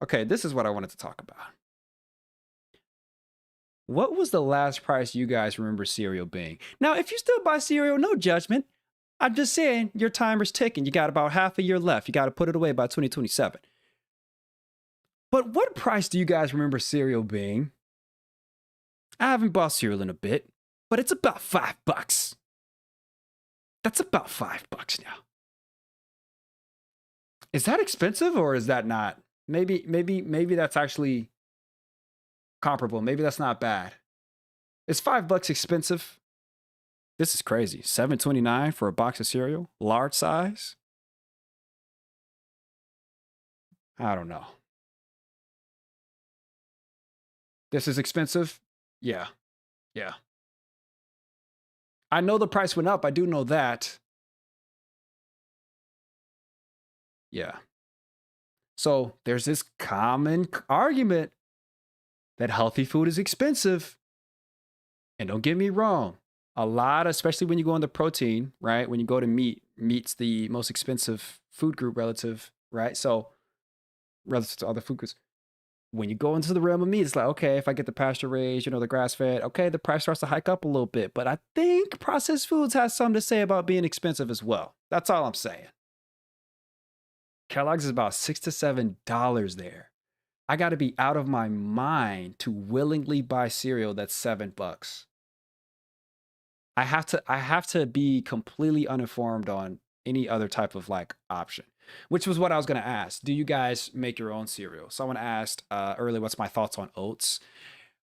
[SPEAKER 1] Okay, this is what I wanted to talk about. What was the last price you guys remember cereal being? Now, if you still buy cereal, no judgment. I'm just saying your timer's ticking. You got about half a year left. You got to put it away by 2027. But what price do you guys remember cereal being? I haven't bought cereal in a bit, but it's about $5. That's about $5 now. Is that expensive or is that not? Maybe that's actually comparable. Maybe that's not bad. Is $5 expensive? This is crazy. $7.29 for a box of cereal, large size. I don't know. This is expensive. Yeah. I know the price went up. I do know that. Yeah. So there's this common argument that healthy food is expensive. And don't get me wrong, a lot, especially when you go on the protein, right? When you go to meat's the most expensive food group relative, right? So relative to other food groups. When you go into the realm of meat, it's like, okay, if I get the pasture raised, the grass fed, okay, the price starts to hike up a little bit. But I think processed foods has something to say about being expensive as well. That's all I'm saying. Kellogg's is about $6 to $7 there. I got to be out of my mind to willingly buy cereal that's $7. I have to be completely uninformed on any other type of like option, which was what I was going to ask. Do you guys make your own cereal? Someone asked earlier, what's my thoughts on oats?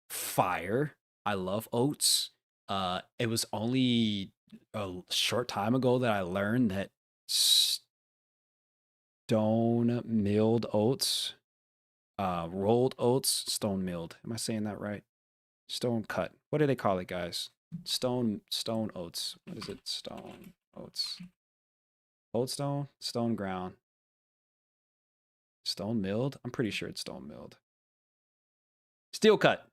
[SPEAKER 1] Fire. I love oats. It was only a short time ago that I learned that stone milled oats, rolled oats, stone milled. Am I saying that right? Stone cut. What do they call it, guys? Stone oats. What is it? Stone oats. Old stone? Stone ground. Stone milled? I'm pretty sure it's stone milled. Steel cut.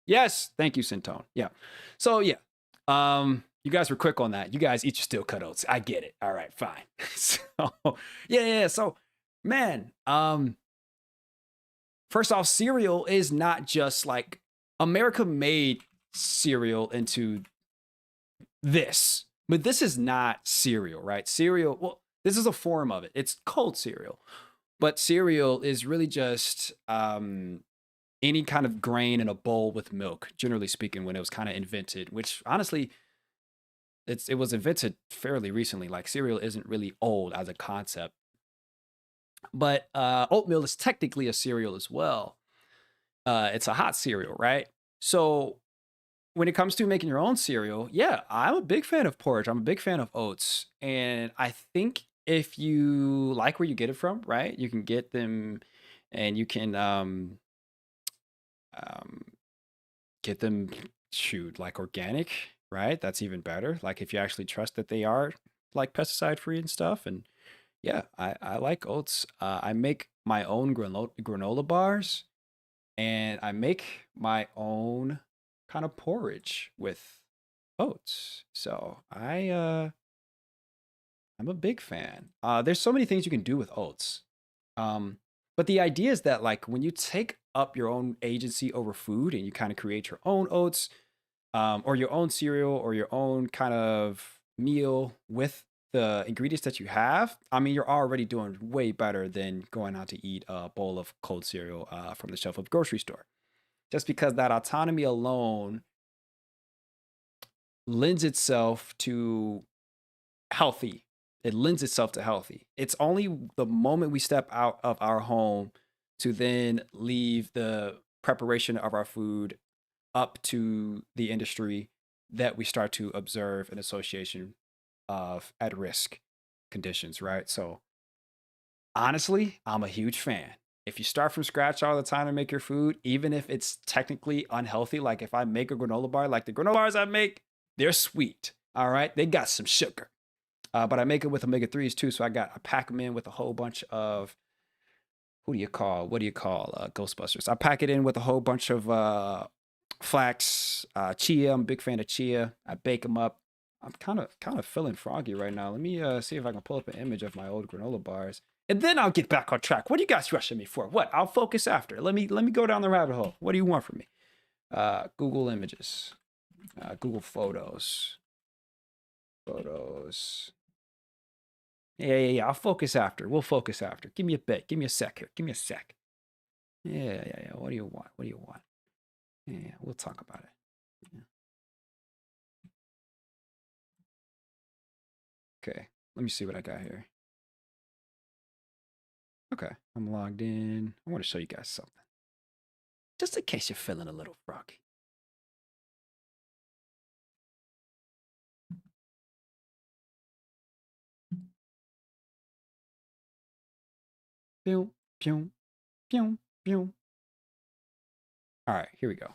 [SPEAKER 1] Yes, thank you, Centone. Yeah. So yeah. You guys were quick on that. You guys eat your steel cut oats. I get it. All right, fine. So yeah. So man, first off, cereal is not just like America made cereal into this, but this is not cereal, right? Cereal, well, this is a form of it. It's cold cereal, but cereal is really just any kind of grain in a bowl with milk, generally speaking, when it was kind of invented, which honestly, it was invented fairly recently. Like cereal isn't really old as a concept, but oatmeal is technically a cereal as well. It's a hot cereal, right? So when it comes to making your own cereal, yeah, I'm a big fan of porridge. I'm a big fan of oats. And I think if you like where you get it from, right, you can get them and you can um, get them, shoot, like organic, right? That's even better. Like if you actually trust that they are like pesticide free and stuff. And yeah, I like oats. I make my own granola bars and I make my own kind of porridge with oats. So I'm a big fan. There's so many things you can do with oats. Um, but the idea is that like when you take up your own agency over food and you kind of create your own oats, or your own cereal or your own kind of meal with the ingredients that you have, I mean, you're already doing way better than going out to eat a bowl of cold cereal from the shelf of the grocery store. Just because that autonomy alone lends itself to healthy. It lends itself to healthy. It's only the moment we step out of our home to then leave the preparation of our food up to the industry that we start to observe an association of at risk conditions, right? So honestly, I'm a huge fan. If you start from scratch all the time to make your food, even if it's technically unhealthy, like if I make a granola bar, like the granola bars I make, they're sweet. All right. They got some sugar. But I make it with omega 3s too. So I pack them in with a whole bunch of, what do you call Ghostbusters? I pack it in with a whole bunch of flax, chia. I'm a big fan of chia. I bake them up. I'm kind of feeling froggy right now. Let me see if I can pull up an image of my old granola bars, and then I'll get back on track. What are you guys rushing me for? What? I'll focus after. Let me go down the rabbit hole. What do you want from me? Google Images, Google Photos. Yeah. I'll focus after. We'll focus after. Give me a bit. Give me a sec here. Give me a sec. Yeah. What do you want? What do you want? Yeah, we'll talk about it. Yeah. Okay, let me see what I got here. Okay, I'm logged in. I want to show you guys something. Just in case you're feeling a little froggy. Pew, pew, pew, pew. All right, here we go.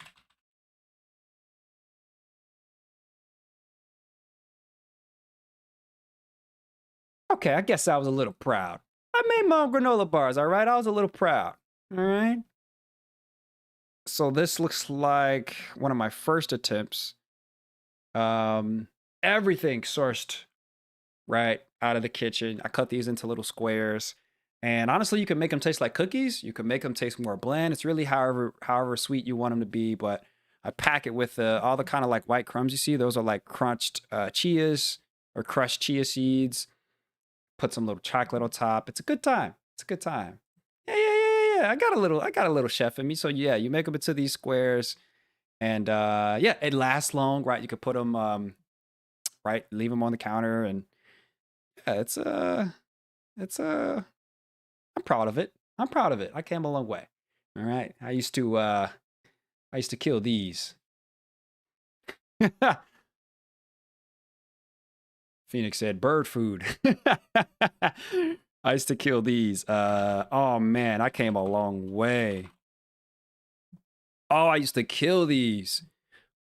[SPEAKER 1] Okay, I guess I was a little proud. I made my own granola bars, all right? I was a little proud, all right? So this looks like one of my first attempts. Um, Everything sourced right out of the kitchen. I cut these into little squares. And honestly, you can make them taste like cookies. You can make them taste more bland. It's really however sweet you want them to be. But I pack it with all the kind of like white crumbs you see. Those are like crunched chias or crushed chia seeds. Put some little chocolate on top. It's a good time. It's a good time. Yeah. I got a little chef in me. So yeah, you make them into these squares, and yeah, it lasts long, right? You could put them right, leave them on the counter, and yeah, it's I'm proud of it. I'm proud of it. I came a long way. All right. I used to kill these. Phoenix said bird food. I used to kill these. Oh man, I came a long way. Oh, I used to kill these.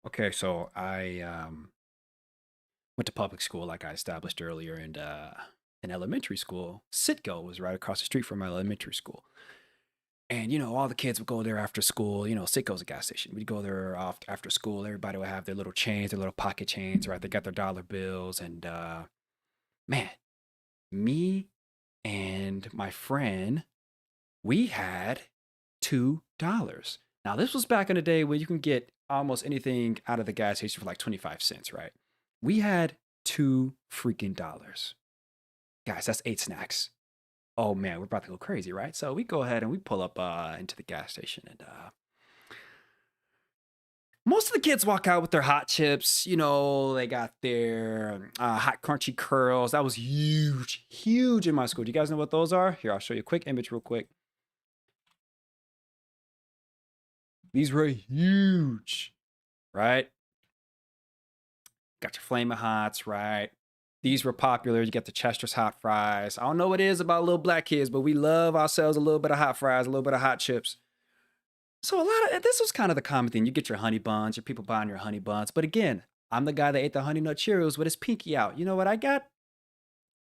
[SPEAKER 1] Okay, so I went to public school like I established earlier, and in elementary school, Sitco was right across the street from my elementary school. And all the kids would go there after school. Sitco's a gas station. We'd go there off after school. Everybody would have their little chains, their little pocket chains, right? They got their dollar bills. And man, me and my friend, we had $2. Now, this was back in the day when you can get almost anything out of the gas station for like 25 cents, right? We had two freaking dollars. Guys, that's 8 snacks. Oh man, we're about to go crazy, right? So we go ahead and we pull up into the gas station, and Most of the kids walk out with their hot chips. You know, they got their hot crunchy curls. That was huge, huge in my school. Do you guys know what those are? Here, I'll show you a quick image real quick. These were huge, right? Got your Flamin' Hots, right? These were popular. You got the Chester's hot fries. I don't know what it is about little black kids, but we love ourselves a little bit of hot fries, a little bit of hot chips. So this was kind of the common thing. You get your honey buns, your people buying your honey buns. But again, I'm the guy that ate the Honey Nut Cheerios with his pinky out. You know what I got?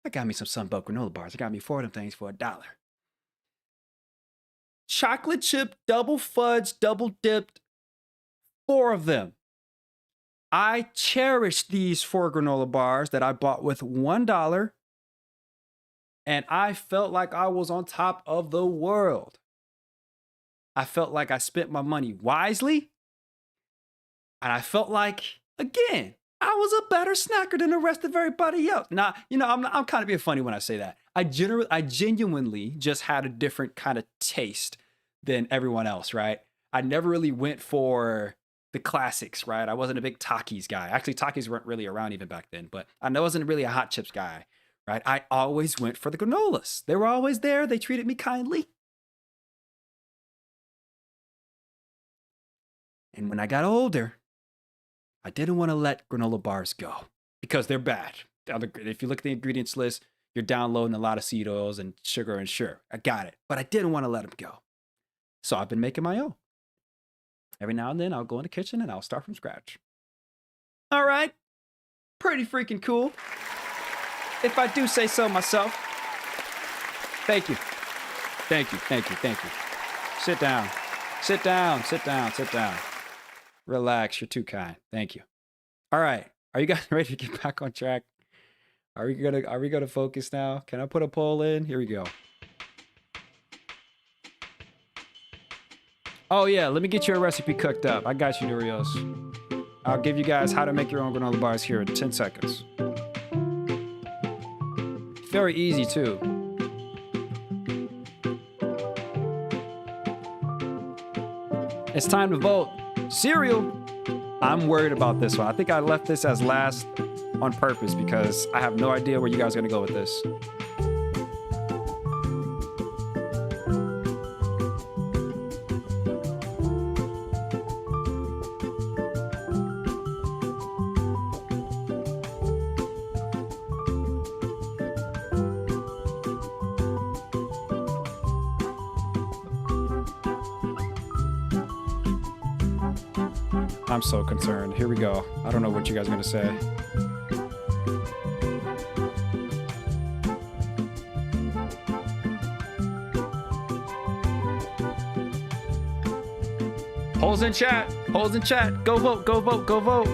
[SPEAKER 1] I got me some Sunbelt granola bars. I got me 4 of them things for $1. Chocolate chip, double fudge, double dipped, 4 of them. I cherish these 4 granola bars that I bought with $1, and I felt like I was on top of the world. I felt like I spent my money wisely, and I felt like, again, I was a better snacker than the rest of everybody else. Now, you know, I'm kind of being funny when I say that. I genuinely just had a different kind of taste than everyone else, right? I never really went for the classics, right? I wasn't a big Takis guy. Actually, Takis weren't really around even back then, but I wasn't really a hot chips guy, right? I always went for the granolas. They were always there. They treated me kindly. And when I got older, I didn't want to let granola bars go because they're bad. If you look at the ingredients list, you're downloading a lot of seed oils and sugar, and sure, I got it. But I didn't want to let them go. So I've been making my own. Every now and then I'll go in the kitchen and I'll start from scratch. All right. Pretty freaking cool. If I do say so myself. Thank you. Thank you. Thank you. Thank you. Sit down. Sit down. Sit down. Sit down. Relax. You're too kind. Thank you. All right. Are you guys ready to get back on track? Are we gonna focus now? Can I put a poll in? Here we go. Oh yeah, let me get you a recipe cooked up. I got you, Dorios. I'll give you guys how to make your own granola bars here in 10 seconds. Very easy too. It's time to vote. Cereal. I'm worried about this one. I think I left this as last on purpose because I have no idea where you guys are gonna go with this. I'm so concerned. Here we go. I don't know what you guys are gonna say. Polls in chat. Polls in chat. Go vote. Go vote. Go vote.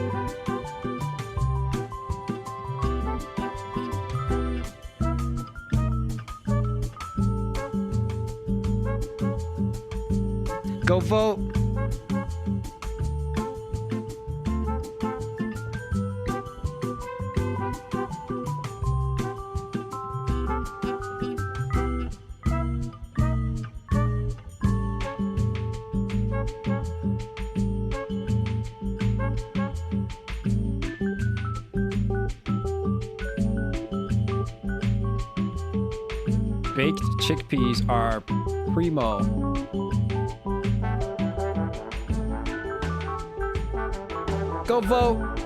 [SPEAKER 1] Go vote. Baked chickpeas are primo. Go vote.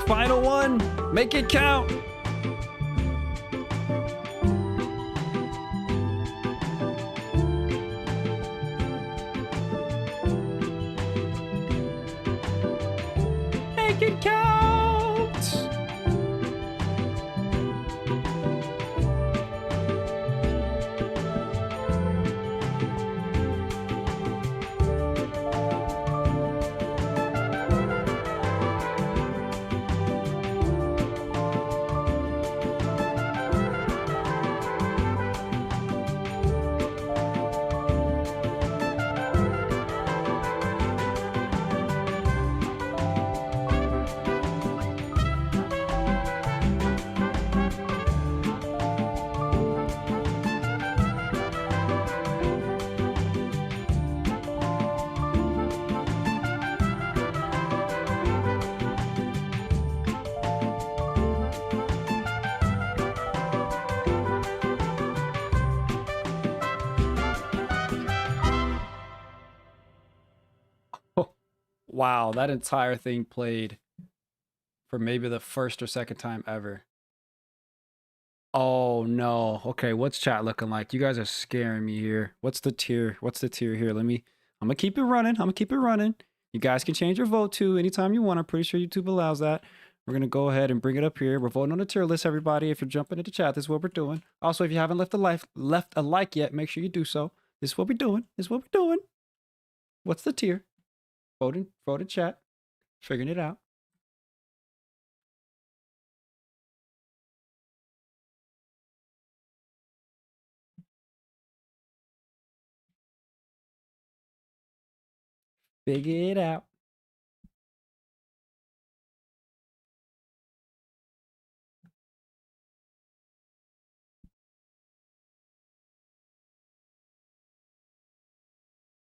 [SPEAKER 1] Final one. Make it count. Make it count. Wow, that entire thing played for maybe the first or second time ever. Oh no. Okay, what's chat looking like? You guys are scaring me here. What's the tier? What's the tier here? I'm gonna keep it running. I'm gonna keep it running. You guys can change your vote too anytime you want. I'm pretty sure YouTube allows that. We're gonna go ahead and bring it up here. We're voting on the tier list, everybody. If you're jumping into chat, this is what we're doing. Also, if you haven't left a like yet, make sure you do so. This is what we're doing. This is what we're doing. What's the tier? Vote in chat. Figuring it out. Figure it out.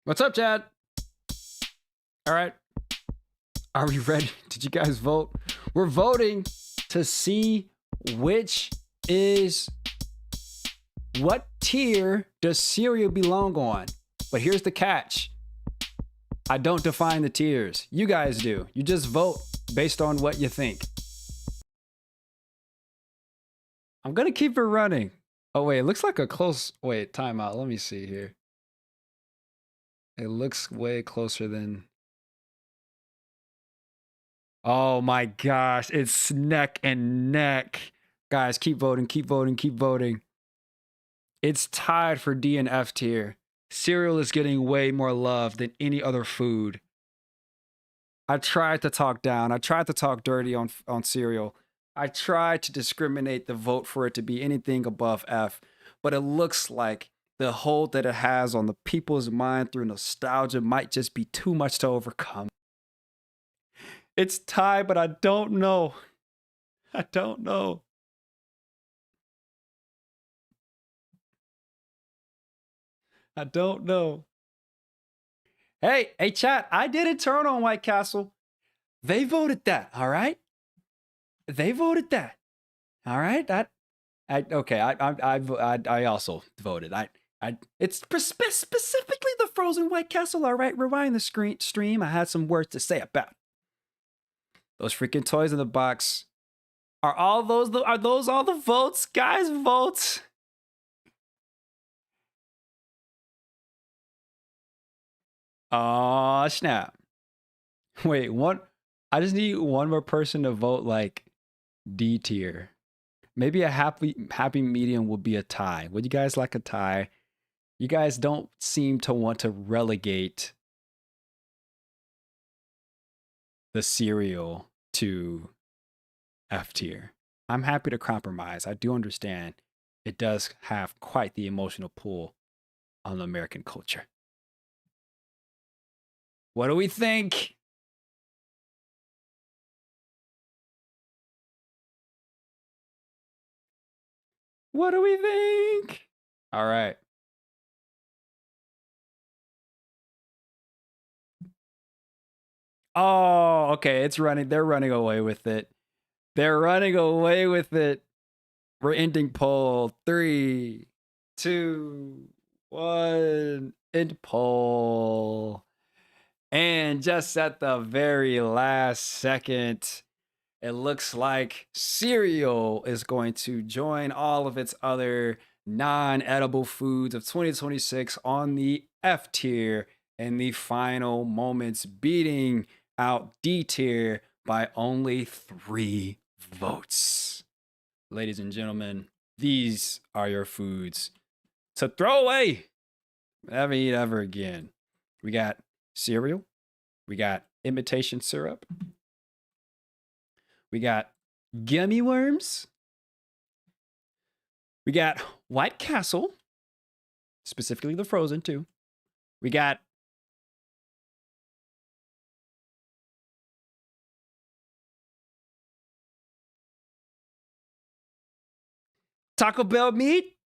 [SPEAKER 1] What's up, Chad? All right. Are we ready? Did you guys vote? We're voting to see which is what tier does cereal belong on. But here's the catch. I don't define the tiers. You guys do. You just vote based on what you think. I'm going to keep it running. Oh, wait. It looks like a close... Wait, timeout. Let me see here. It looks way closer than... Oh my gosh. It's neck and neck. Guys, keep voting, keep voting, keep voting. It's tied for D and F tier. Cereal is getting way more love than any other food. I tried to talk down. I tried to talk dirty on cereal. I tried to discriminate the vote for it to be anything above F. But it looks like the hold that it has on the people's mind through nostalgia might just be too much to overcome. It's tied, but I don't know. I don't know. I don't know. Hey, chat, I didn't turn on White Castle. They voted that, all right? They voted that. All right? I also voted. It's specifically the frozen White Castle, all right? Rewind the stream. I had some words to say about it. Those freaking toys in the box. Are those all the votes? Guys, votes. Oh, snap. Wait, I just need one more person to vote like D tier. Maybe a happy medium would be a tie. Would you guys like a tie? You guys don't seem to want to relegate the cereal to F tier. I'm happy to compromise. I do understand it does have quite the emotional pull on American culture. What do we think? What do we think? All right. Oh, okay. It's running. They're running away with it. They're running away with it. We're ending poll. 3, 2, 1. End poll. And just at the very last second, it looks like cereal is going to join all of its other non-edible foods of 2026 on the F tier in the final moments, beating out D tier by only 3 votes. Ladies and gentlemen, these are your foods to throw away. Never eat ever again. We got cereal. We got imitation syrup. We got gummy worms. We got White Castle, specifically the frozen too. We got Taco Bell meat,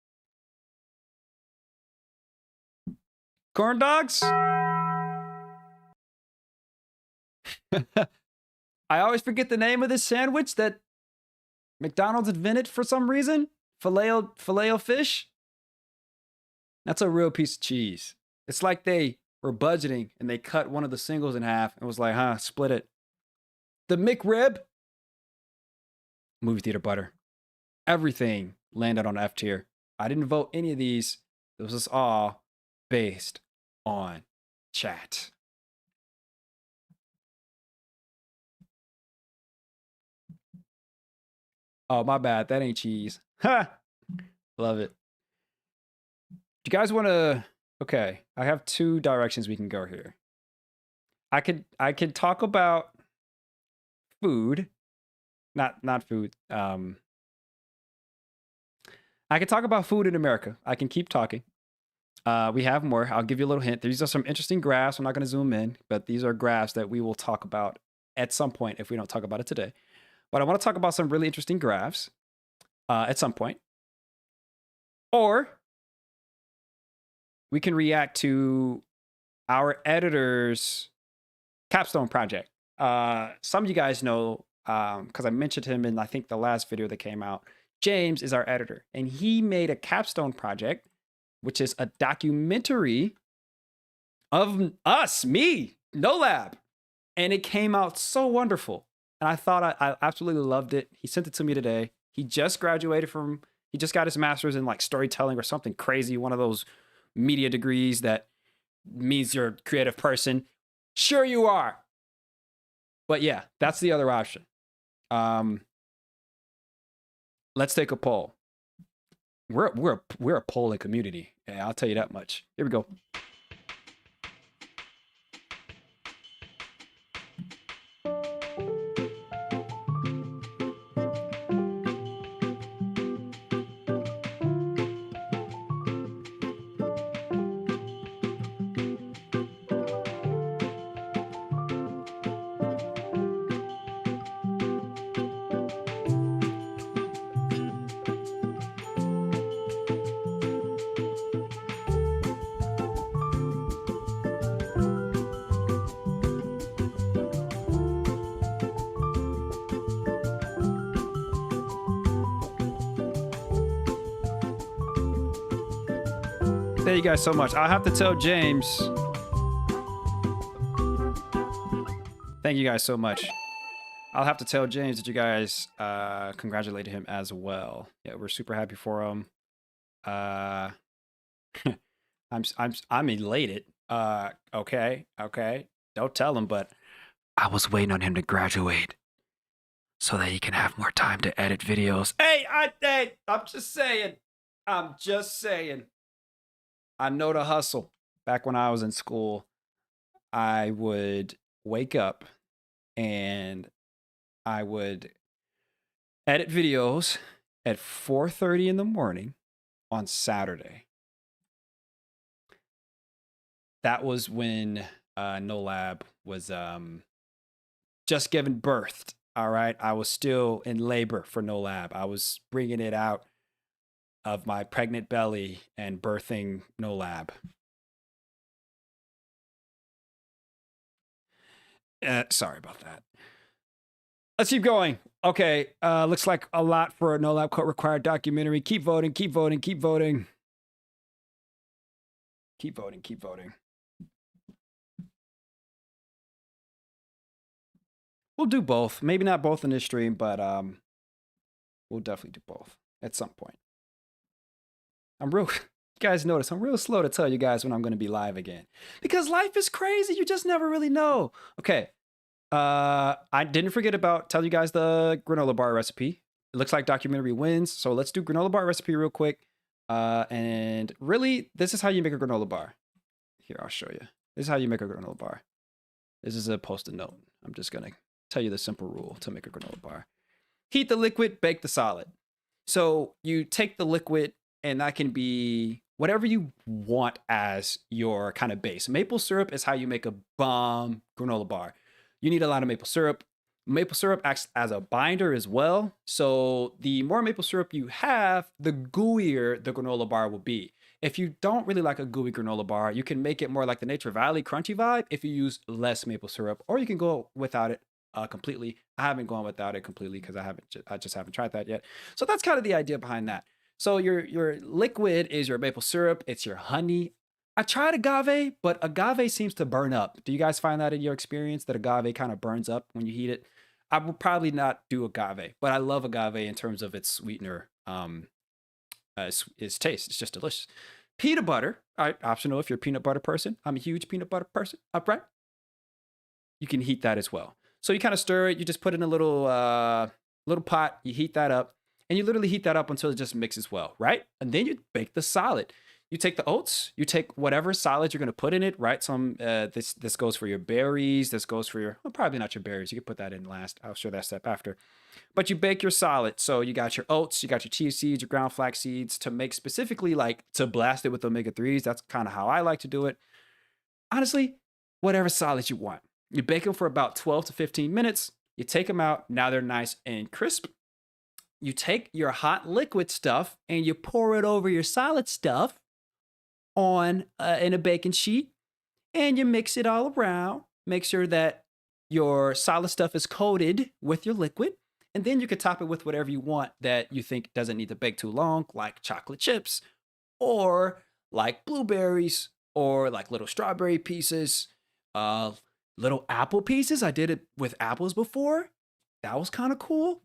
[SPEAKER 1] corn dogs. I always forget the name of this sandwich that McDonald's invented for some reason. Filet-o fish. That's a real piece of cheese. It's like they were budgeting and they cut one of the singles in half and was like, huh, split it. The McRib, movie theater butter. Everything landed on F tier. I didn't vote any of these. This was all based on chat. Oh, my bad. That ain't cheese. Ha! Love it. Do you guys want to... Okay, I have two directions we can go here. I could talk about food. Not food. I could talk about food in America. I can keep talking. We have more. I'll give you a little hint. These are some interesting graphs. I'm not going to zoom in, but these are graphs that we will talk about at some point if we don't talk about it today. But I want to talk about some really interesting graphs at some point. Or we can react to our editor's capstone project. Some of you guys know, because I mentioned him in, I think, the last video that came out. James is our editor, and he made a capstone project, which is a documentary of us, me, No Lab. And it came out so wonderful. And I thought I absolutely loved it. He sent it to me today. He just graduated from, he just got his master's in like storytelling or something crazy, one of those media degrees that means you're a creative person. Sure you are. But yeah, that's the other option. Let's take a poll. We're a polling community. Yeah, I'll tell you that much. Here we go. Thank you guys so much. I'll have to tell James. Thank you guys so much. I'll have to tell James that you guys congratulated him as well. Yeah, we're super happy for him. I'm elated. Okay. Don't tell him, but I was waiting on him to graduate so that he can have more time to edit videos. Hey, I'm just saying. I know the hustle. Back when I was in school, I would wake up and I would edit videos at 4:30 in the morning on Saturday. That was when No Lab was just given birth. All right. I was still in labor for No Lab. I was bringing it out of my pregnant belly and birthing No Lab. Sorry about that. Let's keep going. Okay, looks like a lot for a No Lab Coat required documentary. Keep voting. We'll do both. Maybe not both in this stream, but we'll definitely do both at some point. You guys notice, I'm real slow to tell you guys when I'm going to be live again. Because life is crazy. You just never really know. Okay. I didn't forget about tell you guys the granola bar recipe. It looks like documentary wins. So let's do granola bar recipe real quick. And really, this is how you make a granola bar. Here, I'll show you. This is how you make a granola bar. This is a post-it note. I'm just going to tell you the simple rule to make a granola bar. Heat the liquid, bake the solid. So you take the liquid, and that can be whatever you want as your kind of base. Maple syrup is how you make a bomb granola bar. You need a lot of maple syrup. Maple syrup acts as a binder as well. So the more maple syrup you have, the gooier the granola bar will be. If you don't really like a gooey granola bar, you can make it more like the Nature Valley crunchy vibe if you use less maple syrup, or you can go without it completely. I haven't gone without it completely because I just haven't tried that yet. So that's kind of the idea behind that. So your liquid is your maple syrup. It's your honey. I tried agave, but agave seems to burn up. Do you guys find that in your experience that agave kind of burns up when you heat it? I will probably not do agave, but I love agave in terms of its sweetener, its taste. It's just delicious. Peanut butter, all right, optional if you're a peanut butter person. I'm a huge peanut butter person. Upright, you can heat that as well. So you kind of stir it. You just put it in a little pot. You heat that up, and you literally heat that up until it just mixes well, right? And then you bake the solid. You take the oats. You take whatever solid you're gonna put in it, right? This goes for your berries. This goes for your, well, probably not your berries. You can put that in last. I'll show that step after. But you bake your solid. So you got your oats, you got your chia seeds, your ground flax seeds to make specifically like to blast it with omega 3s. That's kind of how I like to do it. Honestly, whatever solids you want. You bake them for about 12 to 15 minutes. You take them out. Now they're nice and crisp. You take your hot liquid stuff and you pour it over your solid stuff on in a baking sheet, and you mix it all around. Make sure that your solid stuff is coated with your liquid, and then you can top it with whatever you want that you think doesn't need to bake too long, like chocolate chips, or like blueberries, or like little strawberry pieces, uh, little apple pieces. I did it with apples before. That was kind of cool.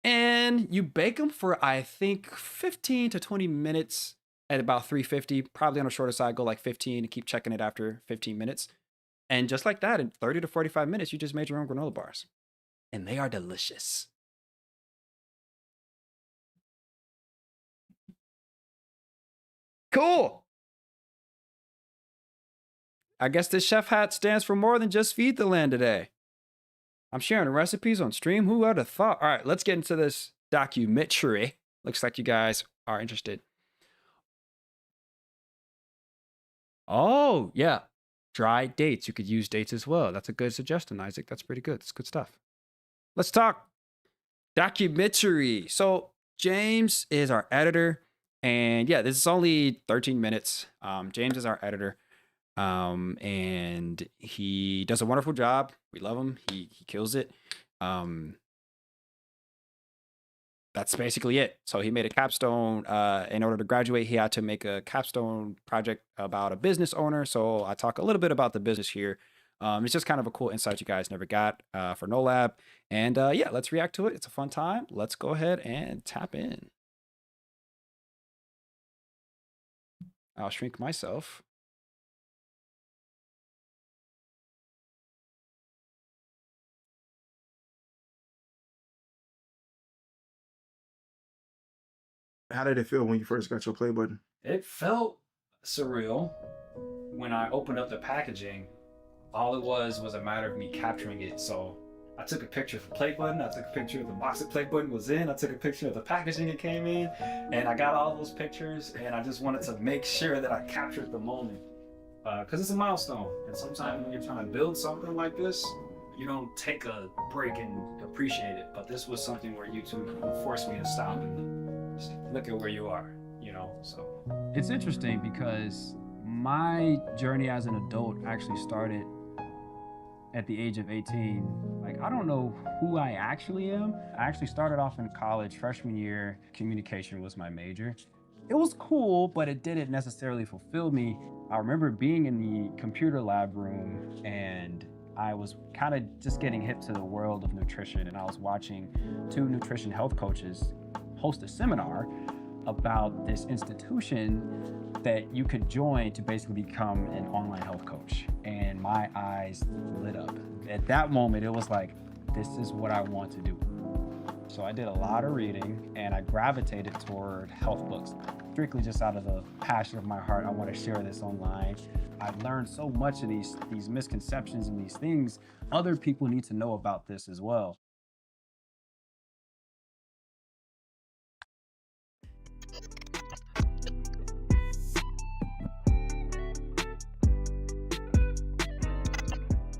[SPEAKER 1] And you bake them for, I think, 15 to 20 minutes at about 350, probably on a shorter side, go like 15 and keep checking it after 15 minutes. And just like that, in 30 to 45 minutes, you just made your own granola bars. And they are delicious. Cool. I guess this chef hat stands for more than just feed the land today. I'm sharing recipes on stream. Who would have thought? All right, let's get into this documentary. Looks like you guys are interested. Oh, yeah. Dried dates. You could use dates as well. That's a good suggestion, Isaac. That's pretty good. That's good stuff. Let's talk documentary. So James is our editor. And yeah, this is only 13 minutes. James is our editor. And he does a wonderful job. We love him. He kills it. That's basically it. So he made a capstone. In order to graduate, he had to make a capstone project about a business owner. So I talk a little bit about the business here. It's just kind of a cool insight you guys never got for No Lab. And yeah, let's react to it. It's a fun time. Let's go ahead and tap in. I'll shrink myself.
[SPEAKER 2] How did it feel when you first got your play button?
[SPEAKER 1] It felt surreal when I opened up the packaging. All it was a matter of me capturing it. So I took a picture of the play button. I took a picture of the box the play button was in. I took a picture of the packaging it came in. And I got all those pictures. And I just wanted to make sure that I captured the moment. Because it's a milestone. And sometimes when you're trying to build something like this, you don't take a break and appreciate it. But this was something where YouTube forced me to stop and just look at where you are, you know? So it's interesting because my journey as an adult actually started at the age of 18. Like, I don't know who I actually am. I actually started off in college, freshman year. Communication was my major. It was cool, but it didn't necessarily fulfill me. I remember being in the computer lab room and I was kind of just getting hip to the world of nutrition, and I was watching two nutrition health coaches host a seminar about this institution that you could join to basically become an online health coach. And my eyes lit up. At that moment, it was like, this is what I want to do. So I did a lot of reading and I gravitated toward health books, strictly just out of the passion of my heart. I want to share this online. I've learned so much of these misconceptions and these things. Other people need to know about this as well.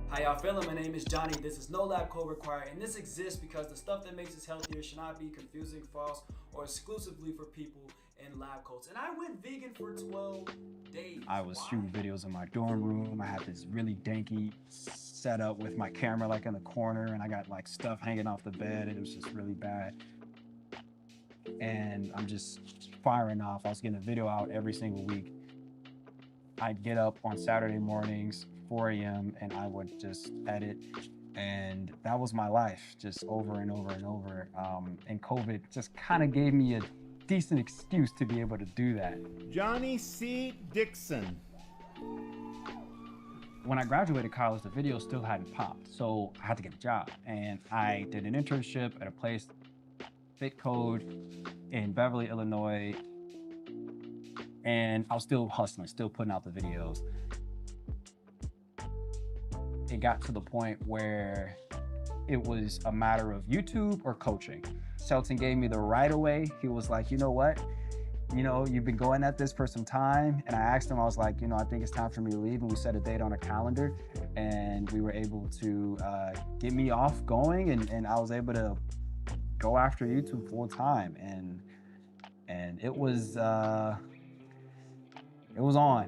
[SPEAKER 1] How y'all feeling? My name is Johnny. This is No Lab Code Required, and this exists because the stuff that makes us healthier should not be confusing, false, or exclusively for people in lab coats. And I went vegan for 12 days. I was shooting videos in my dorm room. I had this really danky setup with my camera like in the corner, and I got like stuff hanging off the bed, and it was just really bad. And I'm just firing off. I was getting a video out every single week. I'd get up on Saturday mornings, 4 a.m., and I would just edit. And that was my life, just over and over and over. And COVID just kind of gave me a decent excuse to be able to do that.
[SPEAKER 3] Johnny C. Dixon.
[SPEAKER 1] When I graduated college, the video still hadn't popped, so I had to get a job. And I did an internship at a place, Fit Code, in Beverly, Illinois. And I was still hustling, still putting out the videos. It got to the point where it was a matter of YouTube or coaching. Shelton gave me the right of way. He was like, you know what? You know, you've been going at this for some time. And I asked him, I was like, you know, I think it's time for me to leave. And we set a date on a calendar and we were able to get me off going. And I was able to go after YouTube full time. And it was on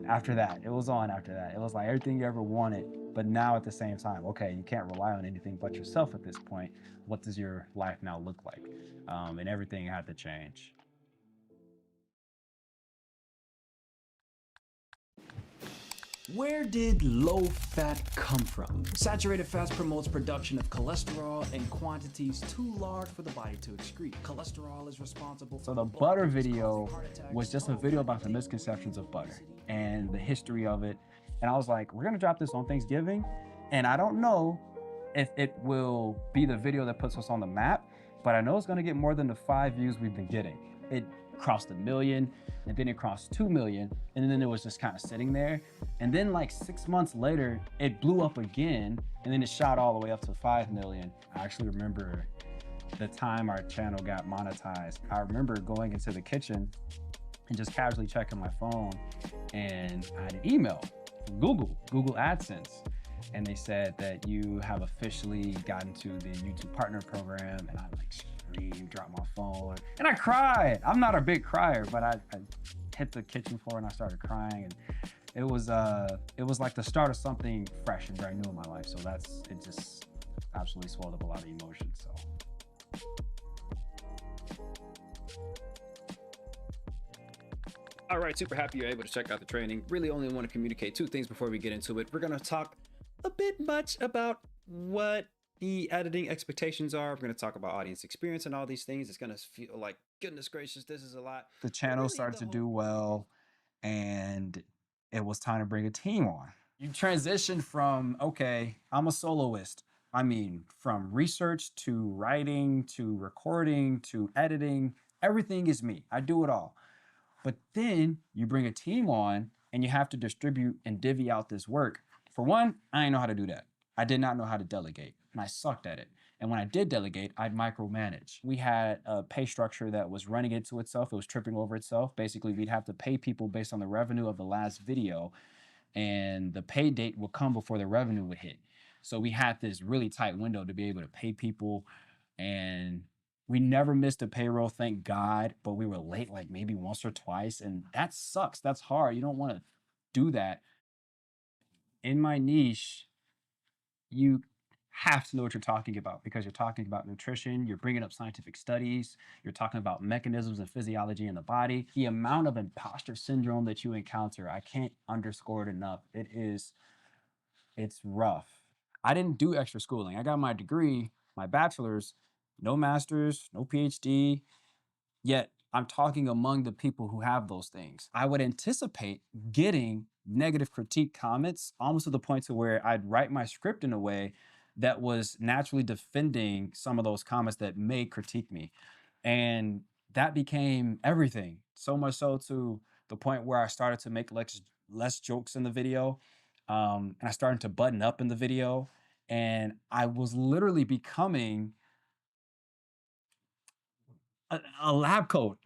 [SPEAKER 1] after that. It was on after that. It was like everything you ever wanted. But now at the same time, okay, you can't rely on anything but yourself at this point. What does your life now look like? And everything had to change.
[SPEAKER 4] Where did low fat come from? Saturated fats promotes production of cholesterol in quantities too large for the body to excrete. Cholesterol is responsible for...
[SPEAKER 1] So the butter video was just a video about the misconceptions of butter and the history of it. And I was like, we're gonna drop this on Thanksgiving. And I don't know if it will be the video that puts us on the map, but I know it's gonna get more than the 5 views we've been getting. It crossed 1 million, and then it crossed 2 million, and then it was just kind of sitting there. And then like 6 months later, it blew up again, and then it shot all the way up to 5 million. I actually remember the time our channel got monetized. I remember going into the kitchen and just casually checking my phone, and I had an email from Google AdSense. And they said that you have officially gotten to the YouTube Partner Program, and I like screamed, dropped my phone, and I cried. I'm not a big crier, but I hit the kitchen floor and I started crying, and it was like the start of something fresh and very new in my life. So it just absolutely swelled up a lot of emotions. So.
[SPEAKER 5] All right, super happy you're able to check out the training. Really only want to communicate 2 things before we get into it. We're going to talk a bit much about what the editing expectations are. We're going to talk about audience experience and all these things. It's going to feel like, goodness gracious, this is a lot.
[SPEAKER 1] The channel started to do well, and it was time to bring a team on. You transition from, okay, I'm a soloist. I mean, from research to writing to recording to editing, everything is me. I do it all. But then you bring a team on and you have to distribute and divvy out this work. For one, I didn't know how to do that. I did not know how to delegate, and I sucked at it. And when I did delegate, I'd micromanage. We had a pay structure that was running into itself. It was tripping over itself. Basically, we'd have to pay people based on the revenue of the last video, and the pay date would come before the revenue would hit. So we had this really tight window to be able to pay people, and we never missed a payroll, thank God, but we were late like maybe once or twice, and that sucks. That's hard. You don't want to do that. In my niche, you have to know what you're talking about, because you're talking about nutrition, you're bringing up scientific studies, you're talking about mechanisms and physiology in the body. The amount of imposter syndrome that you encounter, I can't underscore it enough. It's rough. I didn't do extra schooling. I got my degree, my bachelor's, no master's, no PhD, yet I'm talking among the people who have those things. I would anticipate getting negative critique comments almost to the point to where I'd write my script in a way that was naturally defending some of those comments that may critique me. And that became everything. So much so to the point where I started to make less jokes in the video. And I started to button up in the video. And I was literally becoming a lab coat.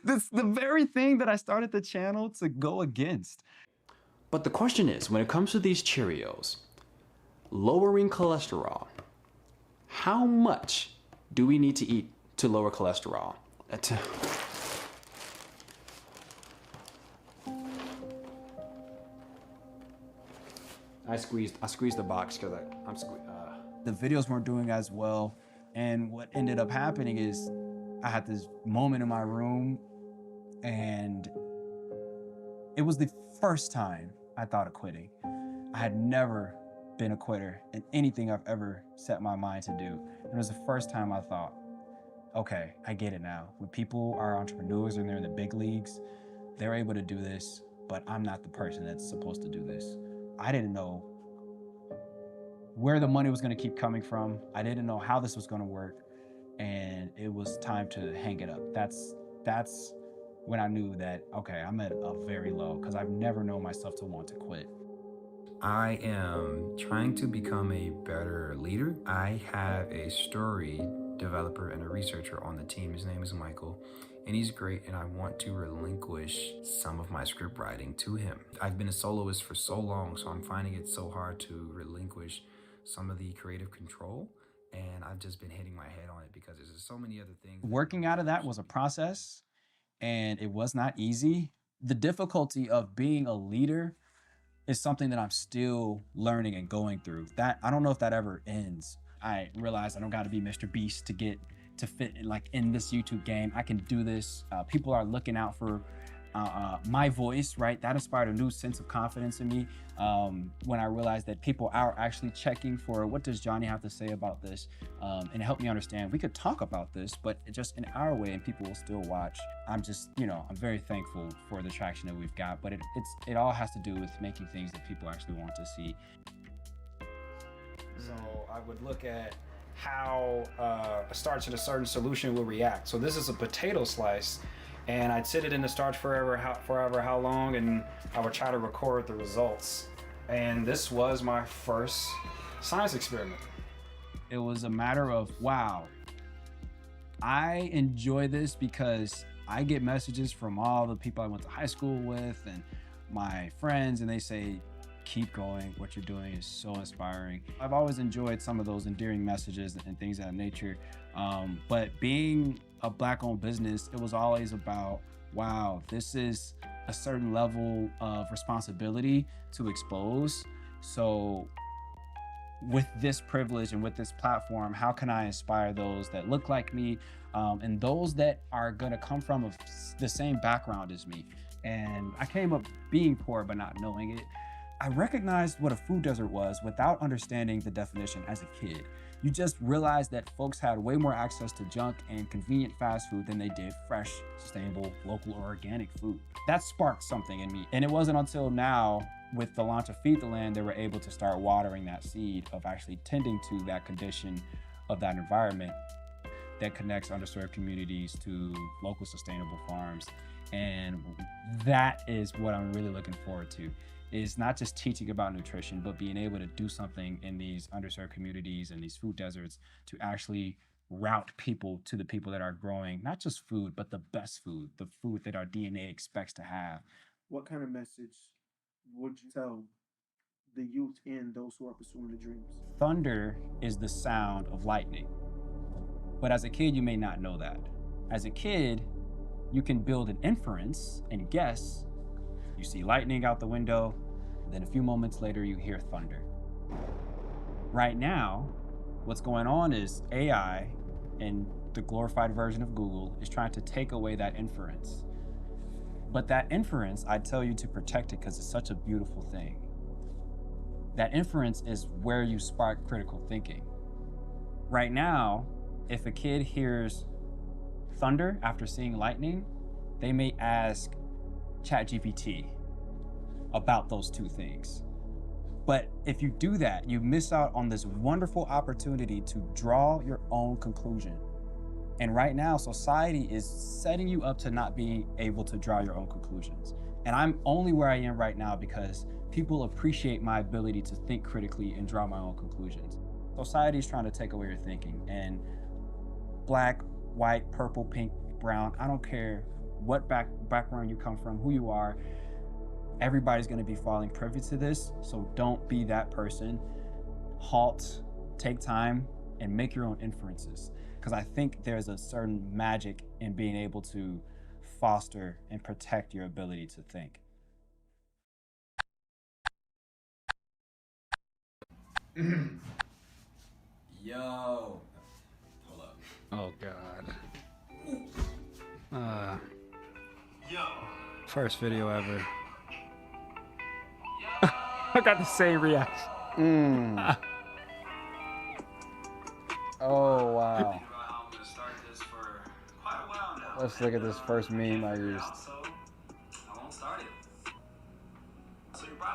[SPEAKER 1] That's the very thing that I started the channel to go against.
[SPEAKER 4] But the question is, when it comes to these Cheerios, lowering cholesterol, how much do we need to eat to lower cholesterol? I squeezed the box because I'm squeezed.
[SPEAKER 1] The videos weren't doing as well. And what ended up happening is I had this moment in my room, and
[SPEAKER 4] It was the first time I thought of quitting. I had never been a quitter in anything I've ever set my mind to do. It was the first time I thought, okay, I get it now. When people are entrepreneurs and they're in the big leagues, they're able to do this, but I'm not the person that's supposed to do this. I didn't know where the money was going to keep coming from. I didn't know how this was going to work, and it was time to hang it up. That's when I knew that, okay, I'm at a very low, because I've never known myself to want to quit.
[SPEAKER 6] I am trying to become a better leader. I have a story developer and a researcher on the team. His name is Michael, and he's great, and I want to relinquish some of my script writing to him. I've been a soloist for so long, so I'm finding it so hard to relinquish some of the creative control, and I've just been hitting my head on it because there's just so many other things.
[SPEAKER 4] Working out of that was a process, and it was not easy. The difficulty of being a leader is something that I'm still learning and going through. That I don't know if that ever ends. I realize I don't got to be Mr. Beast to fit in this YouTube game. I can do this. People are looking out for my voice, right? That inspired a new sense of confidence in me when I realized that people are actually checking for what does Johnny have to say about this, and it helped me understand we could talk about this, but just in our way, and people will still watch. I'm just, I'm very thankful for the traction that we've got, but it all has to do with making things that people actually want to see.
[SPEAKER 1] So I would look at how a starch and a certain solution will react. So this is a potato slice, and I'd sit it in the starch forever how long, and I would try to record the results. And this was my first science experiment.
[SPEAKER 4] It was a matter of, wow, I enjoy this because I get messages from all the people I went to high school with and my friends, and they say, keep going, what you're doing is so inspiring. I've always enjoyed some of those endearing messages and things of that nature. But being a Black-owned business, it was always about, wow, this is a certain level of responsibility to expose. So with this privilege and with this platform, how can I inspire those that look like me, and those that are gonna come from the same background as me? And I came up being poor but not knowing it. I recognized what a food desert was without understanding the definition as a kid. You just realized that folks had way more access to junk and convenient fast food than they did fresh, sustainable, local, or organic food. That sparked something in me. And it wasn't until now, with the launch of Feed the Land, they were able to start watering that seed of actually tending to that condition of that environment that connects underserved communities to local sustainable farms. And that is what I'm really looking forward to, is not just teaching about nutrition, but being able to do something in these underserved communities and these food deserts to actually route people to the people that are growing, not just food, but the best food, the food that our DNA expects to have.
[SPEAKER 2] What kind of message would you tell the youth and those who are pursuing the dreams?
[SPEAKER 4] Thunder is the sound of lightning. But as a kid, you may not know that. As a kid, you can build an inference and guess. You see lightning out the window, then a few moments later, you hear thunder. Right now, what's going on is AI and the glorified version of Google is trying to take away that inference. But that inference, I tell you to protect it because it's such a beautiful thing. That inference is where you spark critical thinking. Right now, if a kid hears thunder after seeing lightning, they may ask ChatGPT about those two things. But if you do that, you miss out on this wonderful opportunity to draw your own conclusion. And right now, society is setting you up to not being able to draw your own conclusions. And I'm only where I am right now because people appreciate my ability to think critically and draw my own conclusions. Society is trying to take away your thinking, and black, white, purple, pink, brown, I don't care what background you come from, who you are, everybody's gonna be falling privy to this, so don't be that person. Halt, take time, and make your own inferences. Because I think there's a certain magic in being able to foster and protect your ability to think.
[SPEAKER 6] Yo. Hold up.
[SPEAKER 1] Oh God. First video ever. I got the same reaction.
[SPEAKER 4] Mm. Oh, wow. Let's look at this first meme I used.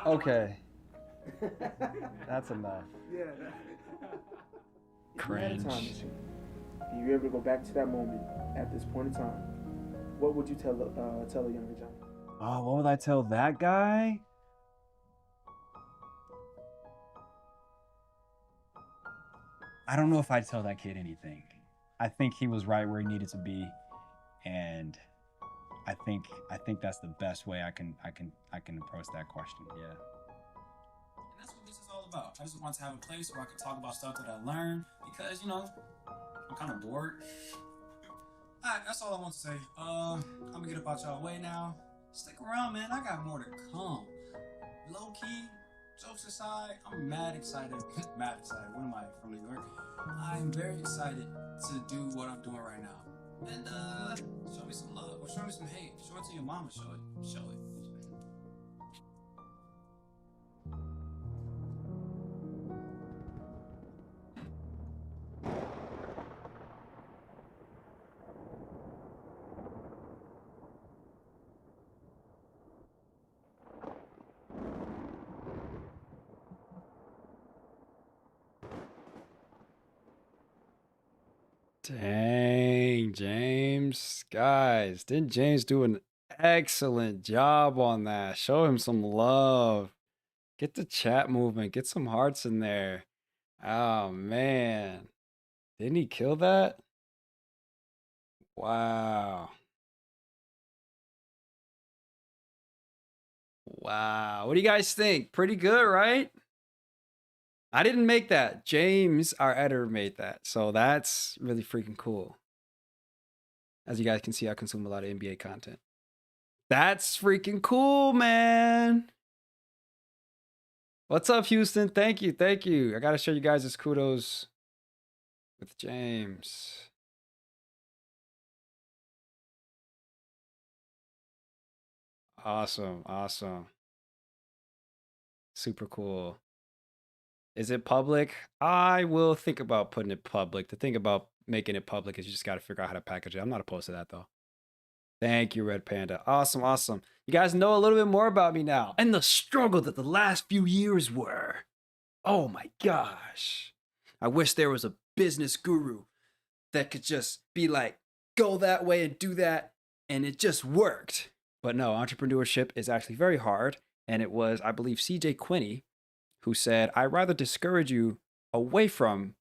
[SPEAKER 4] Okay. That's enough.
[SPEAKER 2] Yeah. If you had a time
[SPEAKER 1] Cringe.
[SPEAKER 2] machine, and you're able to go back to that moment at this point in time, what would you tell a younger Johnny?
[SPEAKER 4] Oh, what would I tell that guy? I don't know if I'd tell that kid anything. I think he was right where he needed to be, and I think that's the best way I can approach that question. Yeah. And that's what this is all about. I just want to have a place where I can talk about stuff that I learned because I'm kind of bored. Alright, that's all I want to say. I'm gonna get up out y'all way now. Stick around, man. I got more to come. Low key, jokes aside, I'm mad excited. Mad excited. What am I, from New York? I'm very excited to do what I'm doing right now. And show me some love or show me some hate. Show it to your mama. Show it. Show it.
[SPEAKER 1] Dang, James. Guys, didn't James do an excellent job on that? Show him some love. Get the chat movement. Get some hearts in there. Oh, man. Didn't he kill that? Wow. Wow. What do you guys think? Pretty good, right? I didn't make that. James, our editor, made that. So that's really freaking cool. As you guys can see, I consume a lot of NBA content. That's freaking cool, man. What's up, Houston? Thank you. Thank you. I got to show you guys this kudos with James. Awesome. Awesome. Super cool. Is it public? I will think about putting it public. The thing about making it public is you just got to figure out how to package it. I'm not opposed to that, though. Thank you, Red Panda. Awesome, awesome. You guys know a little bit more about me now and the struggle that the last few years were. Oh my gosh. I wish there was a business guru that could just be like, go that way and do that. And it just worked. But no, entrepreneurship is actually very hard. And it was, I believe, CJ Quinney who said, I'd rather discourage you away from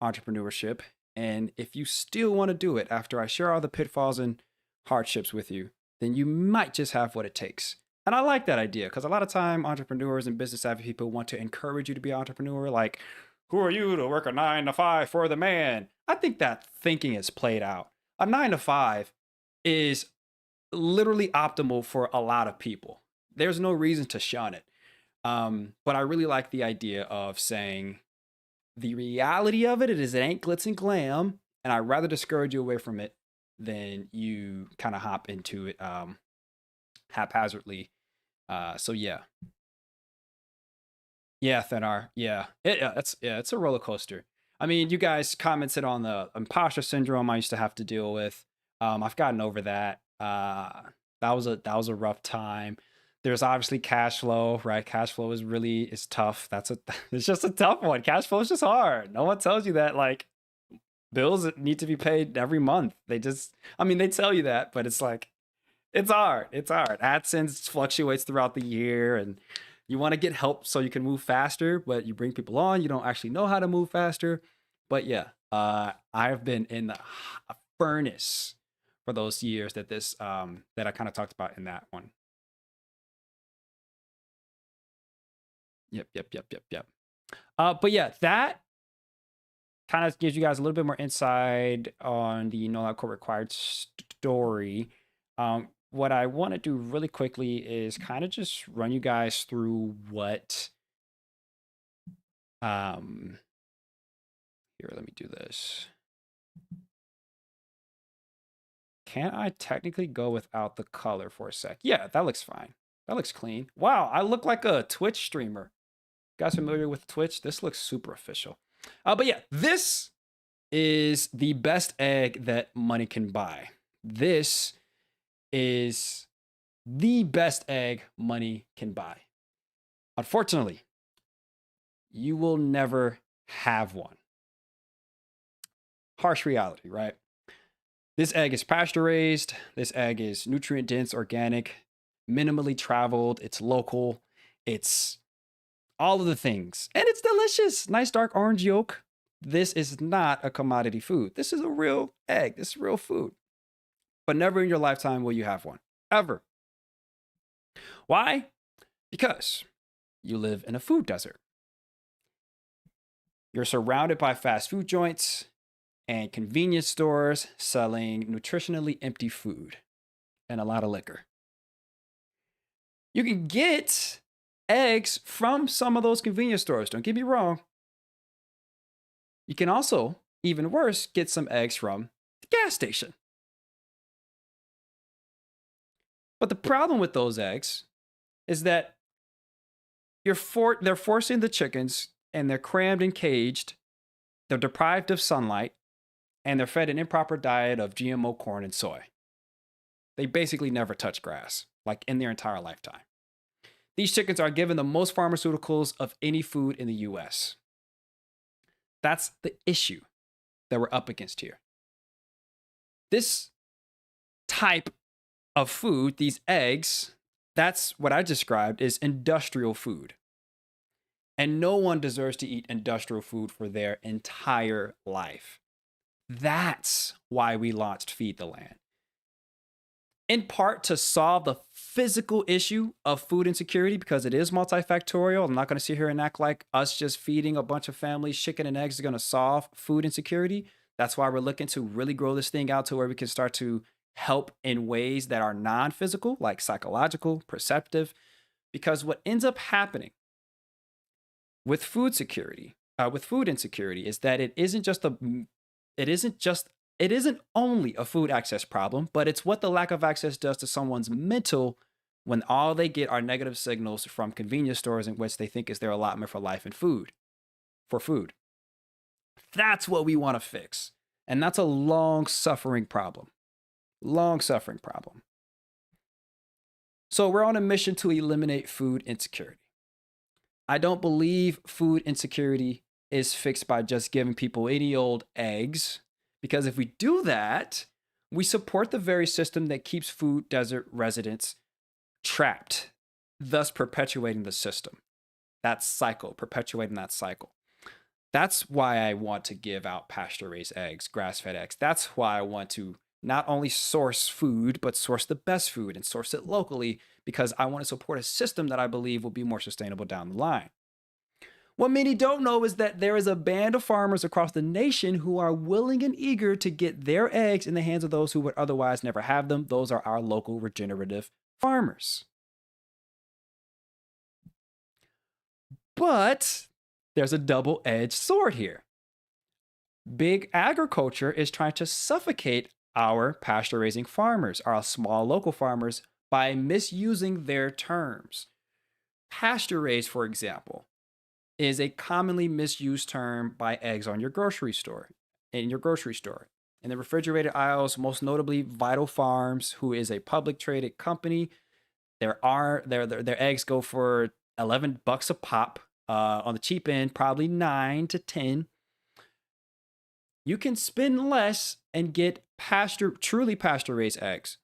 [SPEAKER 1] entrepreneurship. And if you still want to do it after I share all the pitfalls and hardships with you, then you might just have what it takes. And I like that idea because a lot of time entrepreneurs and business savvy people want to encourage you to be an entrepreneur. Like, who are you to work a 9 to 5 for the man? I think that thinking is played out. A 9 to 5 is literally optimal for a lot of people. There's no reason to shun it. But I really like the idea of saying the reality of it is it ain't glitz and glam, and I'd rather discourage you away from it than you kind of hop into it haphazardly. So yeah. Yeah, Thenar. Yeah. It's a roller coaster. I mean, you guys commented on the imposter syndrome I used to have to deal with. I've gotten over that. That was a rough time. There's obviously cash flow, right? Cash flow is tough. It's just a tough one. Cash flow is just hard. No one tells you that like bills need to be paid every month. They tell you that, but it's like, it's hard. It's hard. AdSense fluctuates throughout the year and you want to get help so you can move faster, but you bring people on, you don't actually know how to move faster. But yeah, I've been in the furnace for those years that I kind of talked about in that one. Yep. But yeah, that kind of gives you guys a little bit more insight on the No Lab Code Required story. What I want to do really quickly is kind of just run you guys through what here, let me do this. Can I technically go without the color for a sec? Yeah, that looks fine. That looks clean. Wow, I look like a Twitch streamer. You guys familiar with Twitch? This looks super official. But yeah, this is the best egg that money can buy. This is the best egg money can buy. Unfortunately, you will never have one. Harsh reality, right? This egg is pasture raised. This egg is nutrient dense, organic, minimally traveled. It's local. It's all of the things. And it's delicious. Nice dark orange yolk. This is not a commodity food. This is a real egg. This is real food. But never in your lifetime will you have one. Ever. Why? Because you live in a food desert. You're surrounded by fast food joints and convenience stores selling nutritionally empty food and a lot of liquor. You can get eggs from some of those convenience stores, don't get me wrong. You can also, even worse, get some eggs from the gas station. But the problem with those eggs is that they're forcing the chickens, and they're crammed and caged, they're deprived of sunlight, and they're fed an improper diet of GMO corn and soy. They basically never touch grass, like in their entire lifetime. These chickens are given the most pharmaceuticals of any food in the US. That's the issue that we're up against here. This type of food, these eggs, that's what I described as industrial food. And no one deserves to eat industrial food for their entire life. That's why we launched Feed the Land. In part to solve the physical issue of food insecurity, because it is multifactorial. I'm not going to sit here and act like us just feeding a bunch of families chicken and eggs is going to solve food insecurity. That's why we're looking to really grow this thing out to where we can start to help in ways that are non-physical, like psychological, perceptive. Because what ends up happening with food insecurity is that it isn't only a food access problem, but it's what the lack of access does to someone's mental when all they get are negative signals from convenience stores in which they think is their allotment for life and food. That's what we want to fix. And that's a long-suffering problem. So we're on a mission to eliminate food insecurity. I don't believe food insecurity is fixed by just giving people any old eggs, because if we do that, we support the very system that keeps food desert residents trapped, thus perpetuating the system. Perpetuating that cycle. That's why I want to give out pasture-raised eggs, grass-fed eggs. That's why I want to not only source food, but source the best food and source it locally, because I want to support a system that I believe will be more sustainable down the line. What many don't know is that there is a band of farmers across the nation who are willing and eager to get their eggs in the hands of those who would otherwise never have them. Those are our local regenerative farmers. But there's a double-edged sword here. Big agriculture is trying to suffocate our pasture-raising farmers, our small local farmers, by misusing their terms. Pasture-raised, for example, is a commonly misused term by eggs in your grocery store. In the refrigerated aisles, most notably Vital Farms, who is a public traded company, their eggs go for $11 a pop. On the cheap end, probably 9 to 10. You can spend less and get truly pasture-raised eggs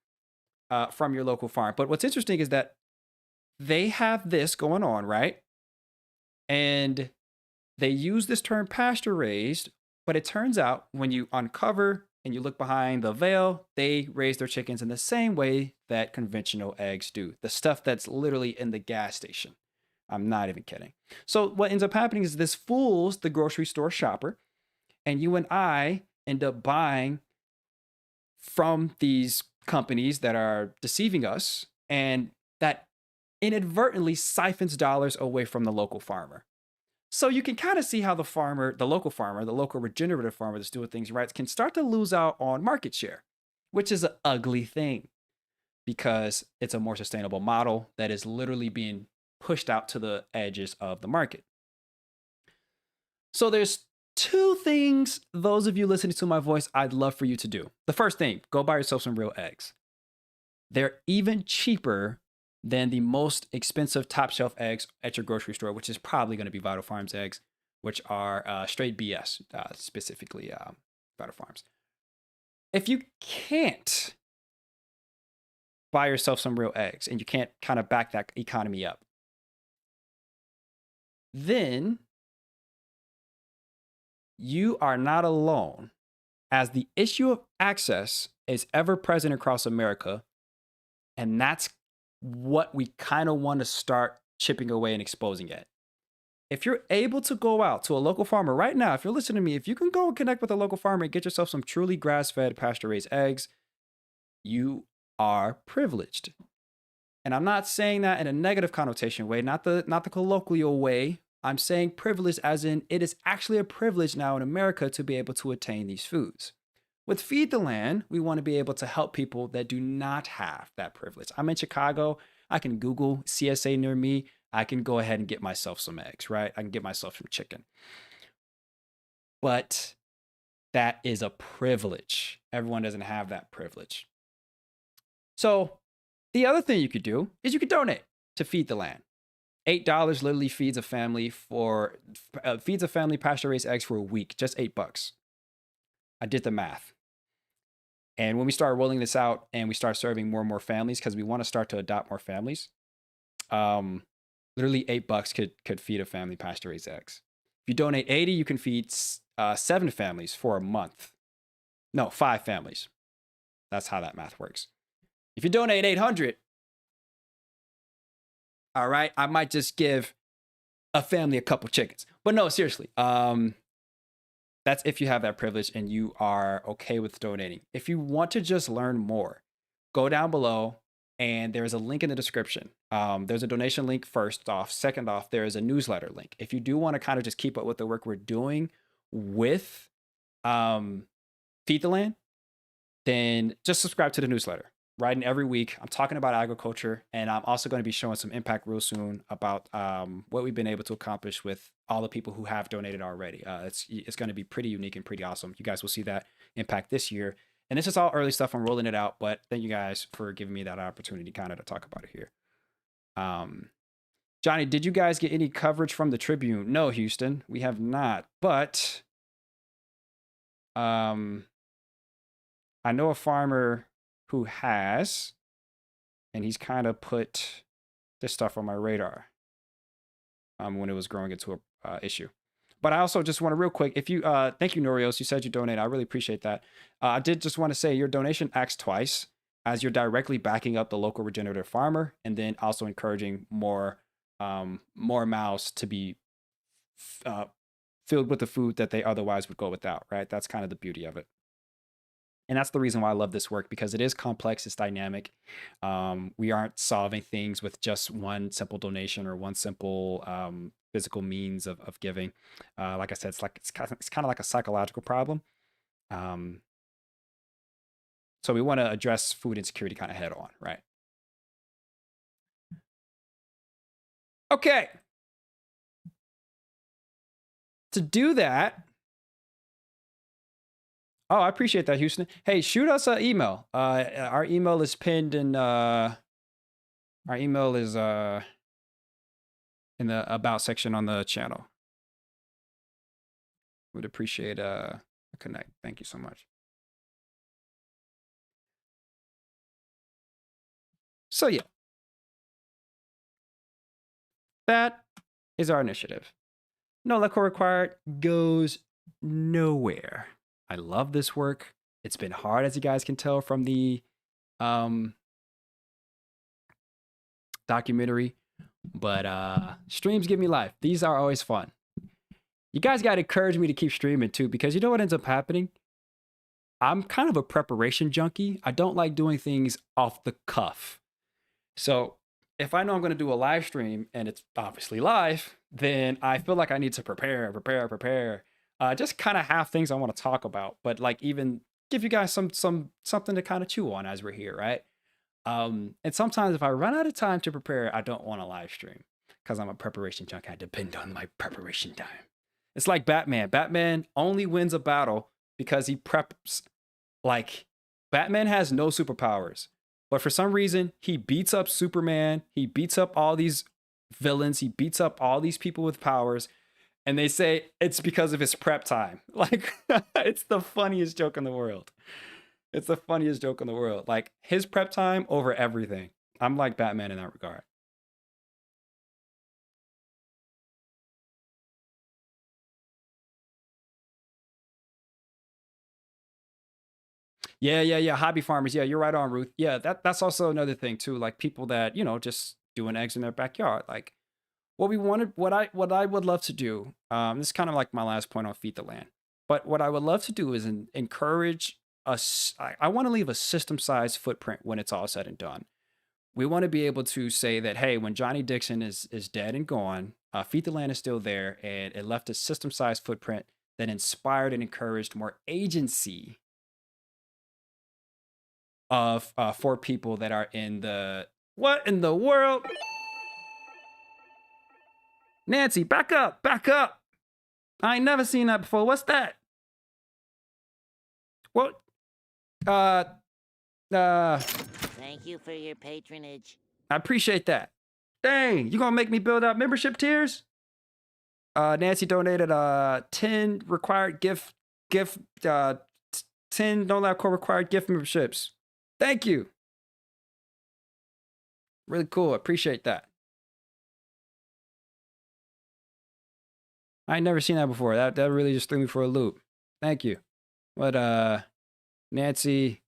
[SPEAKER 1] from your local farm. But what's interesting is that they have this going on, right? And they use this term pasture-raised, but it turns out when you uncover and you look behind the veil, they raise their chickens in the same way that conventional eggs do. The stuff that's literally in the gas station. I'm not even kidding. So what ends up happening is this fools the grocery store shopper, and you and I end up buying from these companies that are deceiving us, and that inadvertently siphons dollars away from the local farmer. So you can kind of see how the local regenerative farmer that's doing things right can start to lose out on market share, which is an ugly thing. because it's a more sustainable model that is literally being pushed out to the edges of the market. So there's two things, those of you listening to my voice, I'd love for you to do. The first thing, go buy yourself some real eggs. They're even cheaper than the most expensive top shelf eggs at your grocery store, which is probably going to be Vital Farms eggs, which are straight BS, specifically Vital Farms. If you can't buy yourself some real eggs and you can't kind of back that economy up, then you are not alone, as the issue of access is ever present across America. And that's what we kind of want to start chipping away and exposing it. If you're able to go out to a local farmer right now, if you're listening to me, if you can go and connect with a local farmer and get yourself some truly grass-fed, pasture-raised eggs, you are privileged. And I'm not saying that in a negative connotation way, not the colloquial way. I'm saying privileged as in it is actually a privilege now in America to be able to attain these foods. With Feed the Land, we want to be able to help people that do not have that privilege. I'm in Chicago. I can Google CSA near me. I can go ahead and get myself some eggs, right? I can get myself some chicken. But that is a privilege. Everyone doesn't have that privilege. So the other thing you could do is you could donate to Feed the Land. $8 literally feeds a family pasture-raised eggs for a week, just $8. I did the math. And when we start rolling this out and we start serving more and more families, because we want to start to adopt more families, literally $8 could feed a family pasture-raised eggs. If you donate 80, you can feed 7 families for a month. No, 5 families. That's how that math works. If you donate 800, all right, I might just give a family a couple chickens. But no, seriously. That's if you have that privilege and you are okay with donating. If you want to just learn more, go down below and there's a link in the description. There's a donation link first off. Second off, there is a newsletter link. If you do want to kind of just keep up with the work we're doing with Feed the Land, then just subscribe to the newsletter. Writing every week. I'm talking about agriculture, and I'm also going to be showing some impact real soon about what we've been able to accomplish with all the people who have donated already. It's going to be pretty unique and pretty awesome. You guys will see that impact this year. And this is all early stuff. I'm rolling it out, but thank you guys for giving me that opportunity kind of to talk about it here. Johnny, did you guys get any coverage from the Tribune? No, Houston, we have not. But I know a farmer who has, and he's kind of put this stuff on my radar when it was growing into a issue. But I also just want to real quick, if you, thank you, Norios, you said you donated. I really appreciate that. I did just want to say your donation acts twice, as you're directly backing up the local regenerative farmer and then also encouraging more mouths to be filled with the food that they otherwise would go without, right? That's kind of the beauty of it. And that's the reason why I love this work, because it is complex, it's dynamic. We aren't solving things with just one simple donation or one simple physical means of giving. Like I said, it's kind of like a psychological problem. So we want to address food insecurity kind of head on, right? Okay. To do that, oh, I appreciate that, Houston. Hey, shoot us an email. Our email is pinned in. Our email is in the about section on the channel. Would appreciate a connect. Thank you so much. So yeah, that is our initiative. No LECO required goes nowhere. I love this work. It's been hard, as you guys can tell from the documentary, but streams give me life. These are always fun. You guys got to encourage me to keep streaming too, because you know what ends up happening? I'm kind of a preparation junkie. I don't like doing things off the cuff. So if I know I'm going to do a live stream and it's obviously live, then I feel like I need to prepare. Just kind of have things I want to talk about, but like even give you guys something to kind of chew on as we're here, right? And sometimes if I run out of time to prepare, I don't want to live stream because I'm a preparation junk. I depend on my preparation time. It's like Batman. Batman only wins a battle because he preps. Like, Batman has no superpowers, but for some reason, he beats up Superman. He beats up all these villains. He beats up all these people with powers. And they say it's because of his prep time. Like, it's the funniest joke in the world. It's the funniest joke in the world. Like, his prep time over everything. I'm like Batman in that regard. Yeah. Hobby farmers. Yeah, you're right on, Ruth. Yeah, that's also another thing too. Like people that, just doing eggs in their backyard. Like what I would love to do, this is kind of like my last point on Feed the Land. But what I would love to do is encourage us. I want to leave a system-sized footprint when it's all said and done. We want to be able to say that, hey, when Johnny Dixon is dead and gone, Feed the Land is still there, and it left a system-sized footprint that inspired and encouraged more agency of for people that are in the what in the world? Nancy, back up, back up. I ain't never seen that before. What's that? What?
[SPEAKER 7] Thank you for your patronage.
[SPEAKER 1] I appreciate that. Dang, you gonna make me build out membership tiers? Nancy donated 10 required gift 10 don't allow core required gift memberships. Thank you. Really cool. Appreciate that. I ain't never seen that before. That really just threw me for a loop. Thank you. But Nancy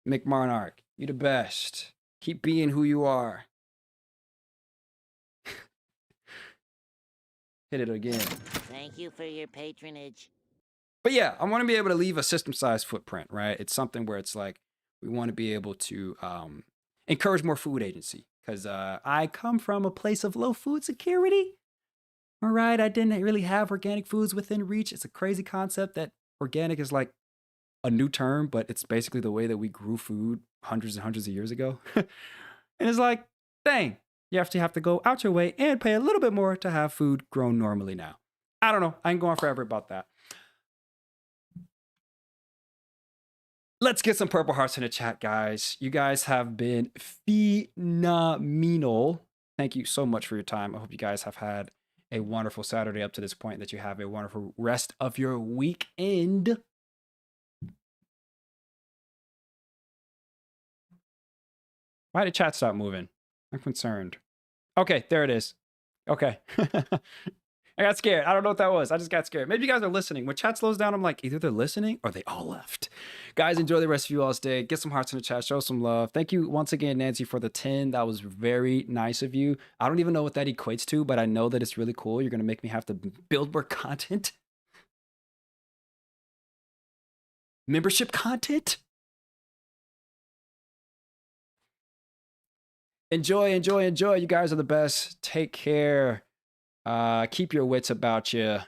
[SPEAKER 1] McMarnark, you the best. Keep being who you are. Hit it again.
[SPEAKER 7] Thank you for your patronage.
[SPEAKER 1] But yeah, I want to be able to leave a system-sized footprint, right? It's something where it's like we want to be able to encourage more food agency because I come from a place of low food security. All right, I didn't really have organic foods within reach. It's a crazy concept that organic is like a new term, but it's basically the way that we grew food hundreds and hundreds of years ago. And it's like, dang, you have to go out your way and pay a little bit more to have food grown normally now. I don't know. I ain't going forever about that. Let's get some purple hearts in the chat, guys. You guys have been phenomenal. Thank you so much for your time. I hope you guys have had a wonderful Saturday up to this point, that you have a wonderful rest of your weekend. Why did chat stop moving? I'm concerned. Okay, there it is. Okay. I got scared. I don't know what that was. I just got scared. Maybe you guys are listening. When chat slows down, I'm like, either they're listening or they all left. Guys, enjoy the rest of you all's day. Get some hearts in the chat. Show some love. Thank you once again, Nancy, for the 10. That was very nice of you. I don't even know what that equates to, but I know that it's really cool. You're going to make me have to build more content. Membership content. Enjoy. You guys are the best. Take care. Keep your wits about you.